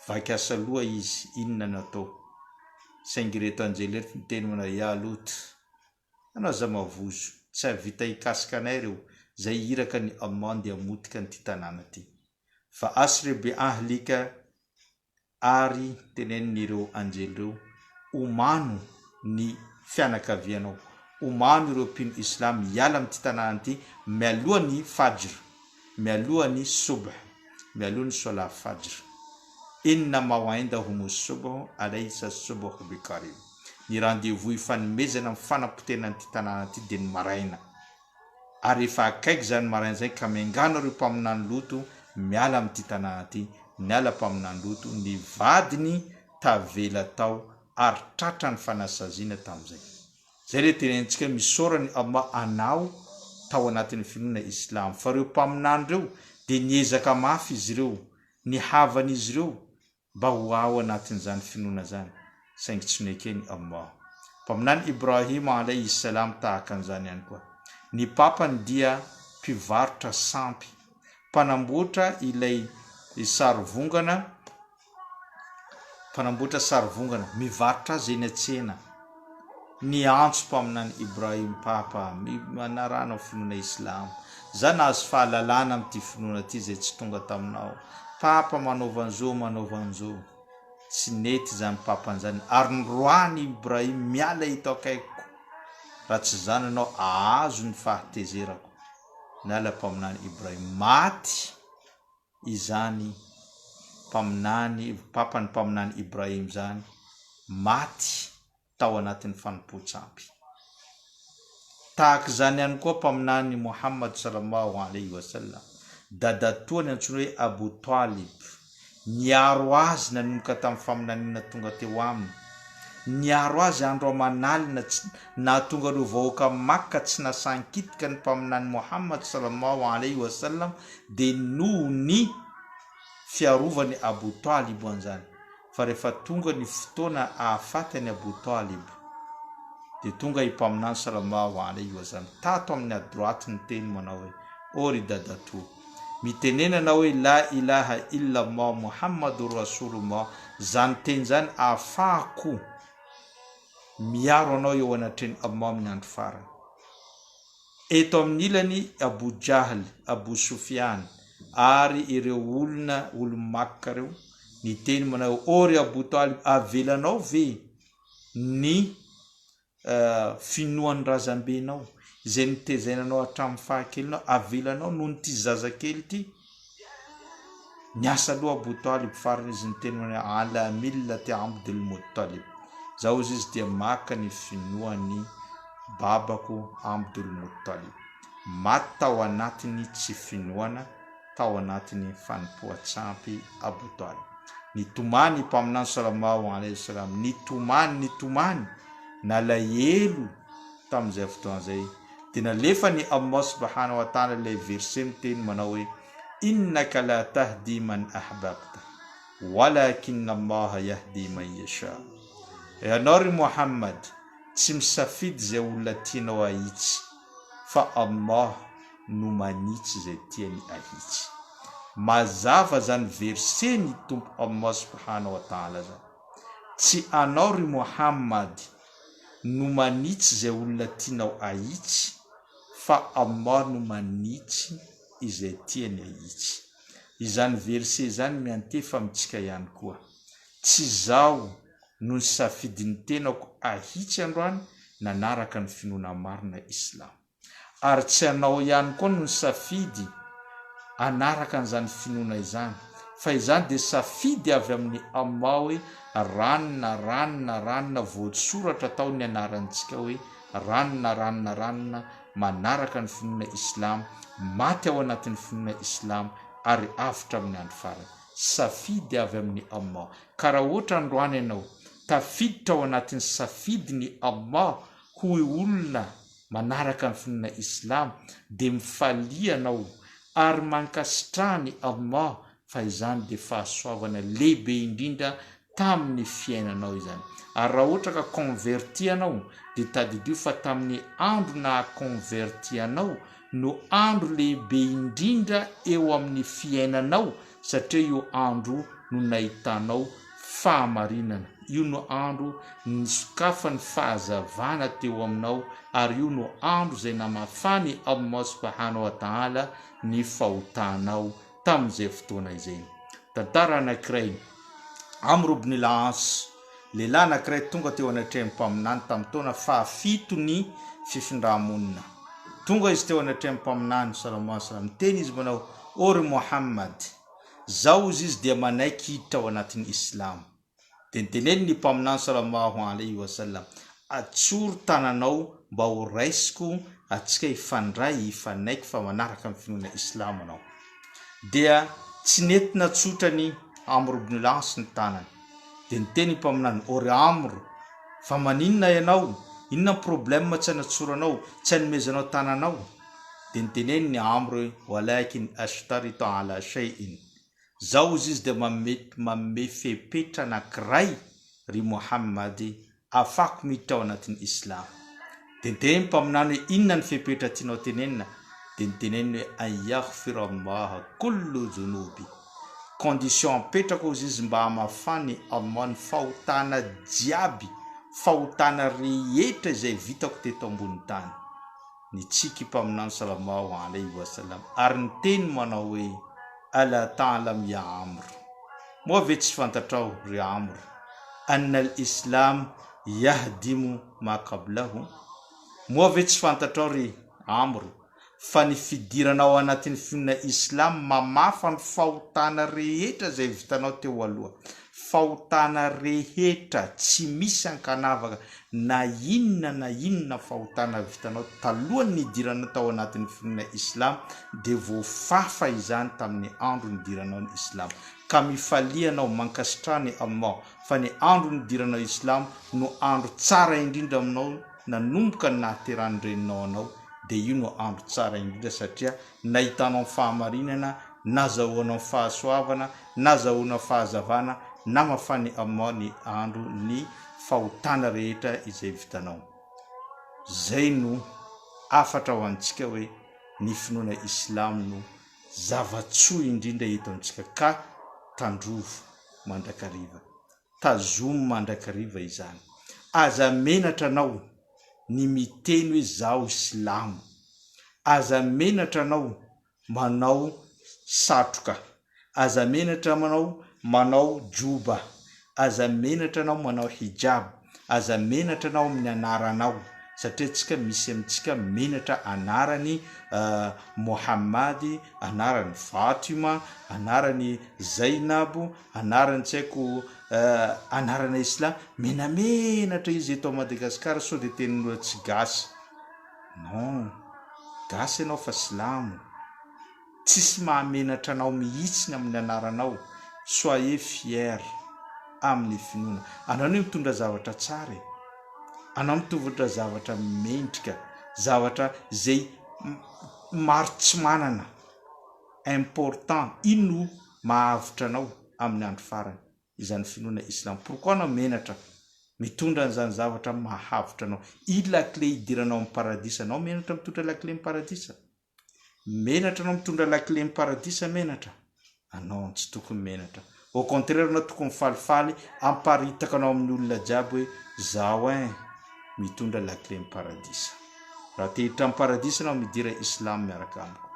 A: Vaika asa loha izy, inona natao? Saingy reto anjely reto niteny manao, ya Loto, anao za mavozo, tsy havita hikasika anay reo, zay iraka ny Allah dia motika nyty tanàna ty. Fa asri bi ahlika, ary tenen'ireo anjely reo, omano ny fianakavianao omano ireo mpino islam miala amin'ity tanàna ity mialohan'ny fajr mialohan'ny subh mialohan'ny sola fajr innama waindahum subh alaysa subh bikarim ny rendez-vous ifanomezana amin'ny fanampotenan'ity tanàna ity dia ny maraina ary efa akaiky zany maraina zay ka miangano ireo mpaminany loto miala amin'ity tanàna ity miala mpaminany loto ny vadiny tavela tao ary tratra ny fanasaziana tamin'izay zay le tenentsika misorany Allah anao tao anatin'ny finoana islam fa ireo mpaminany ireo dia niezaka mafy izy ireo ny havan'izy ireo mba ho ao anatin'izany finoana zany saingy tsy noekeny Allah mpaminany Ibrahima alayhi salam tahaka an'izany ihany koa ny papany dia mpivarotra sampy mpanamboatra ilay sarivongana mivarotra azy eny an-tsena ny antso mpaminany Ibrahim papa manarana finoana islam za nahazo fahalalana amin'ity finoana ity zay tsy tonga taminao papa manaovan'izao tsy nety zany papan'izany ary nyroany Ibrahim miala hito akaikiko raha tsy zany anao ahazo ny fahatezerako miala mpaminany Ibrahim maty izany papany mpaminany Ibrahim zany maty tao anatin'ny fanompoan-tsampy tahaka izany ihany koa mpaminany Muhammad sallallahu alaihi wasallam dadatoany antsoina hoe Abu Talib niaro azy nanomboka tamin'ny faminaniana tonga teo aminy niaro azy andro aman'alina na tonga ireo vahoaka Makka tsy nasankitika ny mpaminany Muhammad sallallahu alaihi wasallam dia noho ny fiarovany Abu Talib an'izany fa rehefa tonga ny fotoana ahafatany Abu Talib dia tonga impaminany sallallahu alaihi wasallam tato amin'ny adroaty ny teny manao hoe ori dadatoa mitenenana hoe la ilaha illa Allah Muhammadur Rasulullah zany teny zany afahako miaro anao eo anatreny Allah amin'ny andro farany eto amin'ny ilany Abu Jahl Abu Sufyan ary ireo olo Makka reo ny teny manao ory Abu Talib avelanao ve ny finoan'ny razambenao izay nitezainanao hatramin'ny fahakelinao avelanao noho nyty zazakely ity niasa aloha Abu Talib farany izy ny teny manao ala millati Abdul Muttalib zao izy dia maka ny finoan'ny babako Abdul Muttalib maty tao anatiny tsy finoana tao anatin'ny fanompoan-tsampy Abu Talib nitomany mpaminany sallallahu alaihi wasallam nitomany nalahelo tamin'izay fotoana zay dia nalefa ny Allah subhanahu wa ta'ala ilay verset miteny manao hoe innaka la tahdi man ahbabta walakinna Allah yahdi man yasha ianao ry Muhammad tsy misafidy zay olona tianao ahitsy fa Allah no manitsy zay tiany ahitsy mazava zany verset ny tompo Allah subhanahu wa ta'ala zany tsy anao ry Muhammad no manitsy zay olona tianao ahitsy fa Allah no manitsy izay tiany ahitsy izany verset zany miantefa amintsika ihany koa tsy zao no nisafidiny tenako ahitsy androany nanaraka ny finoana marina islam ary tsy anao ihany koa no nisafidy anaraka an'izany finoana izany fa izany dia safidy avy amin'ny Allah hoe ranona voatsoratra tao ny anarantsika hoe ranona manaraka ny finoana islam maty ao anatin'ny finoana islam ary avitra amin'ny andro farany safidy avy amin'ny Allah ka raha ohatra androany ianao tafiditra ao anatin'ny safidy ny Allah hoy olona manaraka ny finoana islam dia mifalianao ary mankasitrahany Allah fa izany dia fahasoavana lehibe indrindra tamin'ny fiainanao izany ary raha ohatra ka konvertianao dia tadidio fa tamin'ny andro na konvertianao no andro lehibe indrindra eo amin'ny fiainanao satria io andro no nahitanao fahamarinana io no andro nisokafany fahazavana teo aminao ary io no andro zay namafany Allah subhanahu wa ta'ala ny fahotanao tamin'izay fotoana izay tantara anankiray Amr ibn al-As lehilahy anankiray tonga teo anatrehany mpaminany tamin'ny taona fahafito ny fifindramonina. Tonga izy teo anatrehany mpaminany sallallahu alaihi wasallam, teny izy manao ory Muhammad, zao izy dia manaiky hiditra ao anatin'ny Islam. Dia niteneny ny mpaminany sallallahu alaihi wasallam, atsoro tananao mba ho raisiko atsika ifandray ifanaiky fa manaraka amin'ny finoana Islam anao. Dia tsy nentina tsotra ny Amr ibn al-As ny tanany. Dia niteny mpaminany, ory Amr, fa maninona ianao? Inona problème tsy anatsoranao, tsy anomezanao tananao? Dia niteneny ny Amr, walakin ashtaritu ala shay'in, zao izy dia manome fepetra anankiray ry Muhammad afako miditra ao anatin'ny Islam. Dia niteneny mpaminany hoe inona ny fepetra tianao tenenina? Dia niteneny hoe an yaghfira Allah kullu dhunubi, condition apetrako izy mba hamafany Allah ny fahotana jiaby, fahotana rehetra izay vitako teto ambony tany. Ny tsiky mpaminany sallallahu alaihi wasallam ary niteny manao hoe ala ta'lam ya Amr, moa ve tsy fantatrao ry Amr, anna al-Islam yahdimu ma qablahu, moa ve tsy fantatrao ry Amr fa ny fidiranao anatin'ny finoana Islam mamafa ny fahotana rehetra izay vitanao teo aloha. Fahotana rehetra tsy misy ankanavaka na inona fahotana vitanao talohan'ny nidiranao tao anatin'ny finoana Islam dia voafafa izany tamin'ny andro nidiranao ny Islam. Ka mifalianao mankasitrany Allah fa ny andro nidiranao Islam no andro tsara indrindra aminao, nanomboka ny nahaterany reninao anao. Dia io no andro tsara indrindra satria nahitanao fahamarinana, nazahoanao fahasoavana, nazahoana fahazavana, namafany Allah ny andro ny fahotana rehetra izay vitanao. Zay no afatra ho antsika hoe ny finoana Islam no zavatsoa indrindra eto amintsika. Ka tandrovo mandrakariva, tazomo mandrakariva izany. Aza menatra anao ny miteny hoe zao Islam, aza menatra anao manao satroka, aza menatra manao juba, aza menatra anao manao hijab, aza menatra anao amin'ny anaranao, satria tsika misy amintsika menatra anarany Muhammad, anarany Fatima, anarany Zainab, anarany tsy haiko anarana Islam, menamenatra izy eto Madagasikara. So dia tenin'olona tsy gasy, non, gasy ianao fa silamo, tsisy mahamenatra anao mihitsy amin'ny anaranao. Soyez fier amin'ny finoana anao, ny mitondra zavatra tsara, anao mitovitra zavatra mendrika, zavatra zay maro tsy manana important, ino mahavitra anao amin'ny andro farany. Izany finoana Islam. Pourquoi anao menatra mitondra an'izany zavatra mahavitra anao? I lakle idiranao amin'ny paradisa, anao menatra mitondra lakle amin'ny paradisa? Menatra anao mitondra lakle amin'ny paradisa? Menatra anao tsy tokony menatra. Au contraire, anao tokony falifaly amparitaka anao amin'ny olona jiaby hoe zao mitondra lakle amin'ny paradisa. Raha te hiditra amin'ny paradisa anao midira Islam miaraka amiko.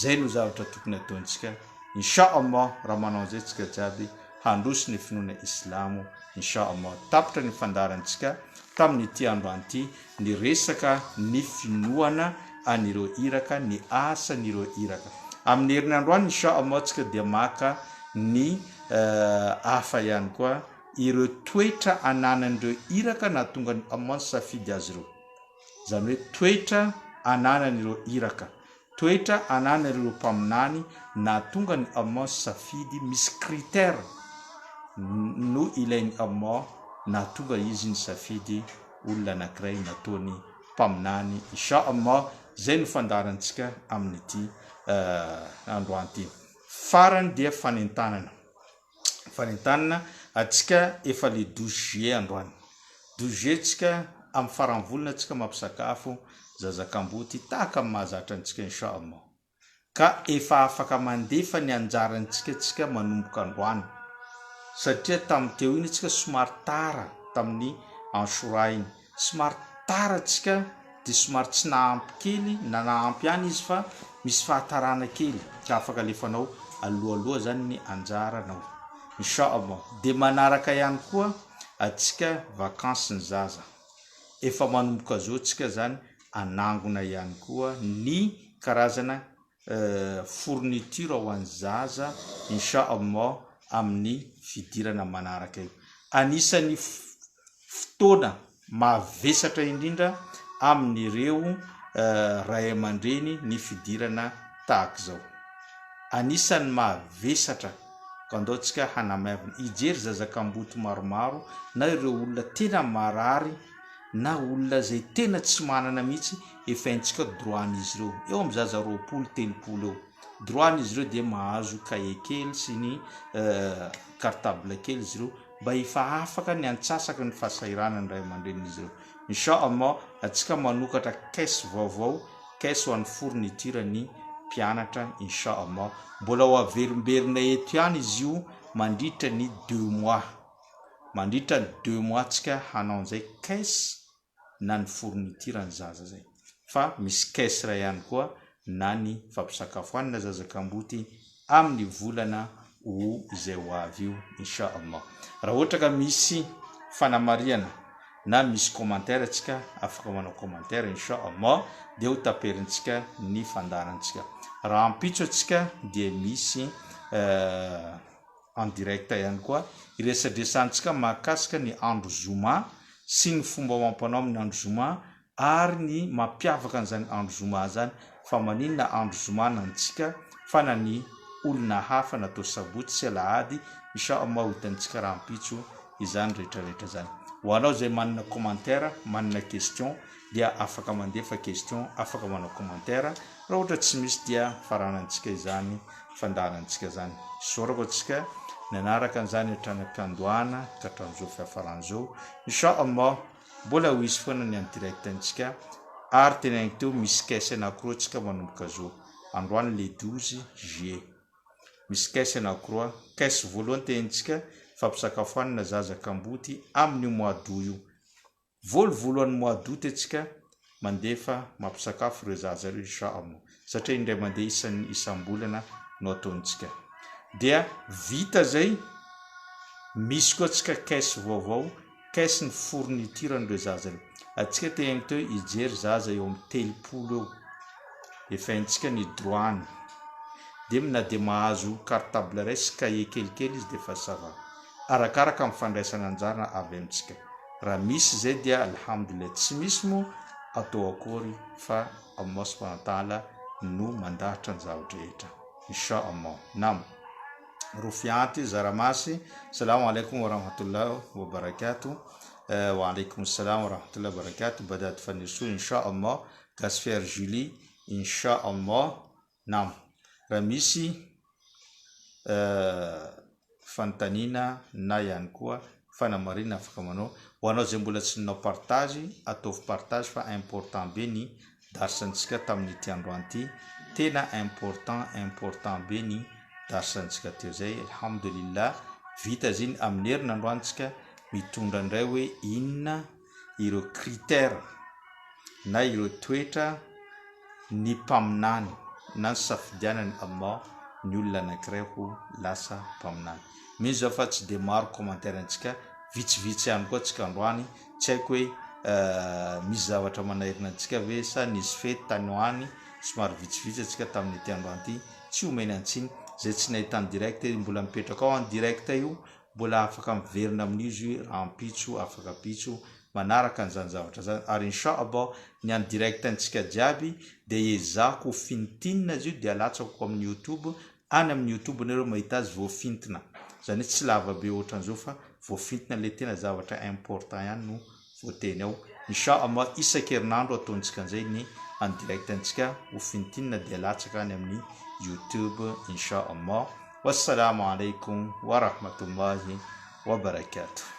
A: Zay no zavatra tokony ataontsika. Insha'Allah, raha manao zay tsika jiaby handroso ny finoana Islamo. Insha'Allah, tapitra ny fandarantsika tamin'ity androany ity, ny resaka ny finoana anireo iraka, ny asan'ireo iraka. Amin'ny herinandroany insha'Allah tsika dia maka ny hafa ihany koa ireo toetra ananan'ireo iraka na tonga ny Allah safidy azy ireo. Zany hoe toetra ananan'ireo iraka, toetra ananan'ireo mpaminany na tonga ny Allah safidy, misy critère no ilainy Allah na tonga izy ny safidy olona anankiray nataony mpaminany. Insha'Allah, zay no fandarantsika amin'ity androany ity. Farany dia fanentanana atsika efa le 12 juillet androany. 12 juillet tsika amin'ny farany volana tsika mampisakafo zazakamboty tahaka amin'ny mahazatra antsika insha'Allah. Ka efa afaka mandefa ny anjarantsika tsika manomboka androany, satria tamin'ny teo iny tsika somary tara tamin'ny Ashura iny, somary tara tsika dia somary tsy nahampy kely, na nahampy ihany izy fa misy fahatarana kely. Ka afaka alefanao aloha zany ny anjaranao insha'Allah. Dia manaraka ihany koa atsika vakansy ny zaza efa manomboka zao tsika zany anangona ihany koa ny karazana fourniture ho an'ny zaza inshallah amin'ny fidirana manaraka io. Anisan'ny fotoana mavesatra indrindra amin'ireo ray aman-dreny ny fidirana tahaka zao. Anisan'ny mavesatra ka andaotsika hanamavina ijery zazakamboto maromaro na ireo olona tena marary na olona zay tena tsy manana mihitsy efaintsika droan'izy ireo eo amin'ny zaza 20-30 eo droan'izy ireo dia mahazo cahier kely sy ny cartable kely izy ireo mba efa afaka ny antsasaka ny fahasahiranany ray aman-dren'izy ireo. Inshallah atsika manokatra caisse vaovao caisse ho an'ny fourniture ny mpianatra inshallah mbola ho averimberina eto ihany izy io mandritra ny 2 mois mandritra ny 2 mois tsika hanao an'izay caisse na ny fourniture ny zaza zay fa misy caisse ray ihany koa na ny fampisakafoanana zazakamboty amin'ny volana izay ho avy io inshallah. Raha ohatra ka misy fanamariana na misy commentaire tsika afaka manao commentaire inshallah dia ho taperintsika ny fandarantsika. Raha ampitso atsika dia misy en direct ihany koa iresadresantsika mahakasika ny andro zoma sy ny fomba mampanao amin'ny andro zoma ary ny mampiavaka an'izany andro zoma zany fa maninona andro zoma nantsika fa na ny olona hafa natao sabotsy sy alahady inshallah hitantsika raha ampitso izany rehetrarehetra zany. Ho anao zay manana commentaire manana question dia afaka mandefa question afaka manao commentaire raha ohatra tsy misy dia faranantsika izany fandarantsika zany sorako atsika nanaraka an'izany hatranam-piandohana ka hatram'izao fiafaran'izao inshallah mbola ho isy foana ny direct antsika ary tena teo misy caisse anankiroa tsika manomboka zao androany le 12 juillet misy caisse anankiroa caisse voalohany tentsika fampisakafoanana zazakamboty amin'ny mois d'août io voalohan'ny mois d'août atsika mandefa mampisakafo ireo zaza ireo inshallah satria indray mandeha isam-bolana no ataontsika dia vita zay misy koa tsika caisse vaovao caisse ny fourniture an'ireo zaza ireo atsika tegna teo ijery zaza eo amin'ny 30 eo efaintsika ny droany dia na dia mahazo cartable ray sy cahier kelikely izy dia fa sava arakaraka amin'ny fandraisana anjara avy amintsika. Raha misy zay dia alhamdulillah tsy misy moa atao akory fa Allah subhanahu wa ta'ala no mandahatra ny zavatra rehetra inshallah. Nam Rufianti Zaramasy, assalamu alaikum wa rahmatullahi wa barakatuh. Wa alaikum assalam wa rahmatullahi wa barakatuh. Badat Fanisu inshallah Gasfer Julie inshallah. Nam Ramisi fantanina na ihany koa fanamarina afaka manao ho anao zay mbola tsy nanao partage ataovy partage fa important be ny darsantsika tamin'ity androany ity tena important be ny darsantsika teo zay alhamdulillah vita ziny amin'ny herinandroantsika mitondra indray hoe inona ireo critère na ireo toetra ny mpaminany na ny safidianany Allah ny olona anankiray ho lasa mpaminany. Misy zao fa tsy dia maro commentaire antsika vitsivitsy ihany koa tsika androany tsy haiko hoe misy zavatra manahirina antsika ve sa nisy fety tany hoany somary vitsivitsy atsika tamin'ity androany ity tsy omeny antsiny zay tsy nahita ny direct mbola mipetraka ao en direct io mbola afaka miverina amin'izy raha ampitso afaka apitso manaraka an'izany zavatra zany ary inshallah ny an direct antsika jiaby dia ezako fintinina izy io dia alatsako amin'ny YouTube any amin'ny YouTube nareo mahita azy voafintina zany hoe tsy lava be ohatran'izao fa voafintina le tena zavatra important ihany no voateny ao inshallah isan-kerinandro ataontsika an'izay ny en direct antsika ho fintinina dia alatsaka any amin'ny YouTube inshallah. Wassalamu alaikum wa rahmatullahi wa barakatuh.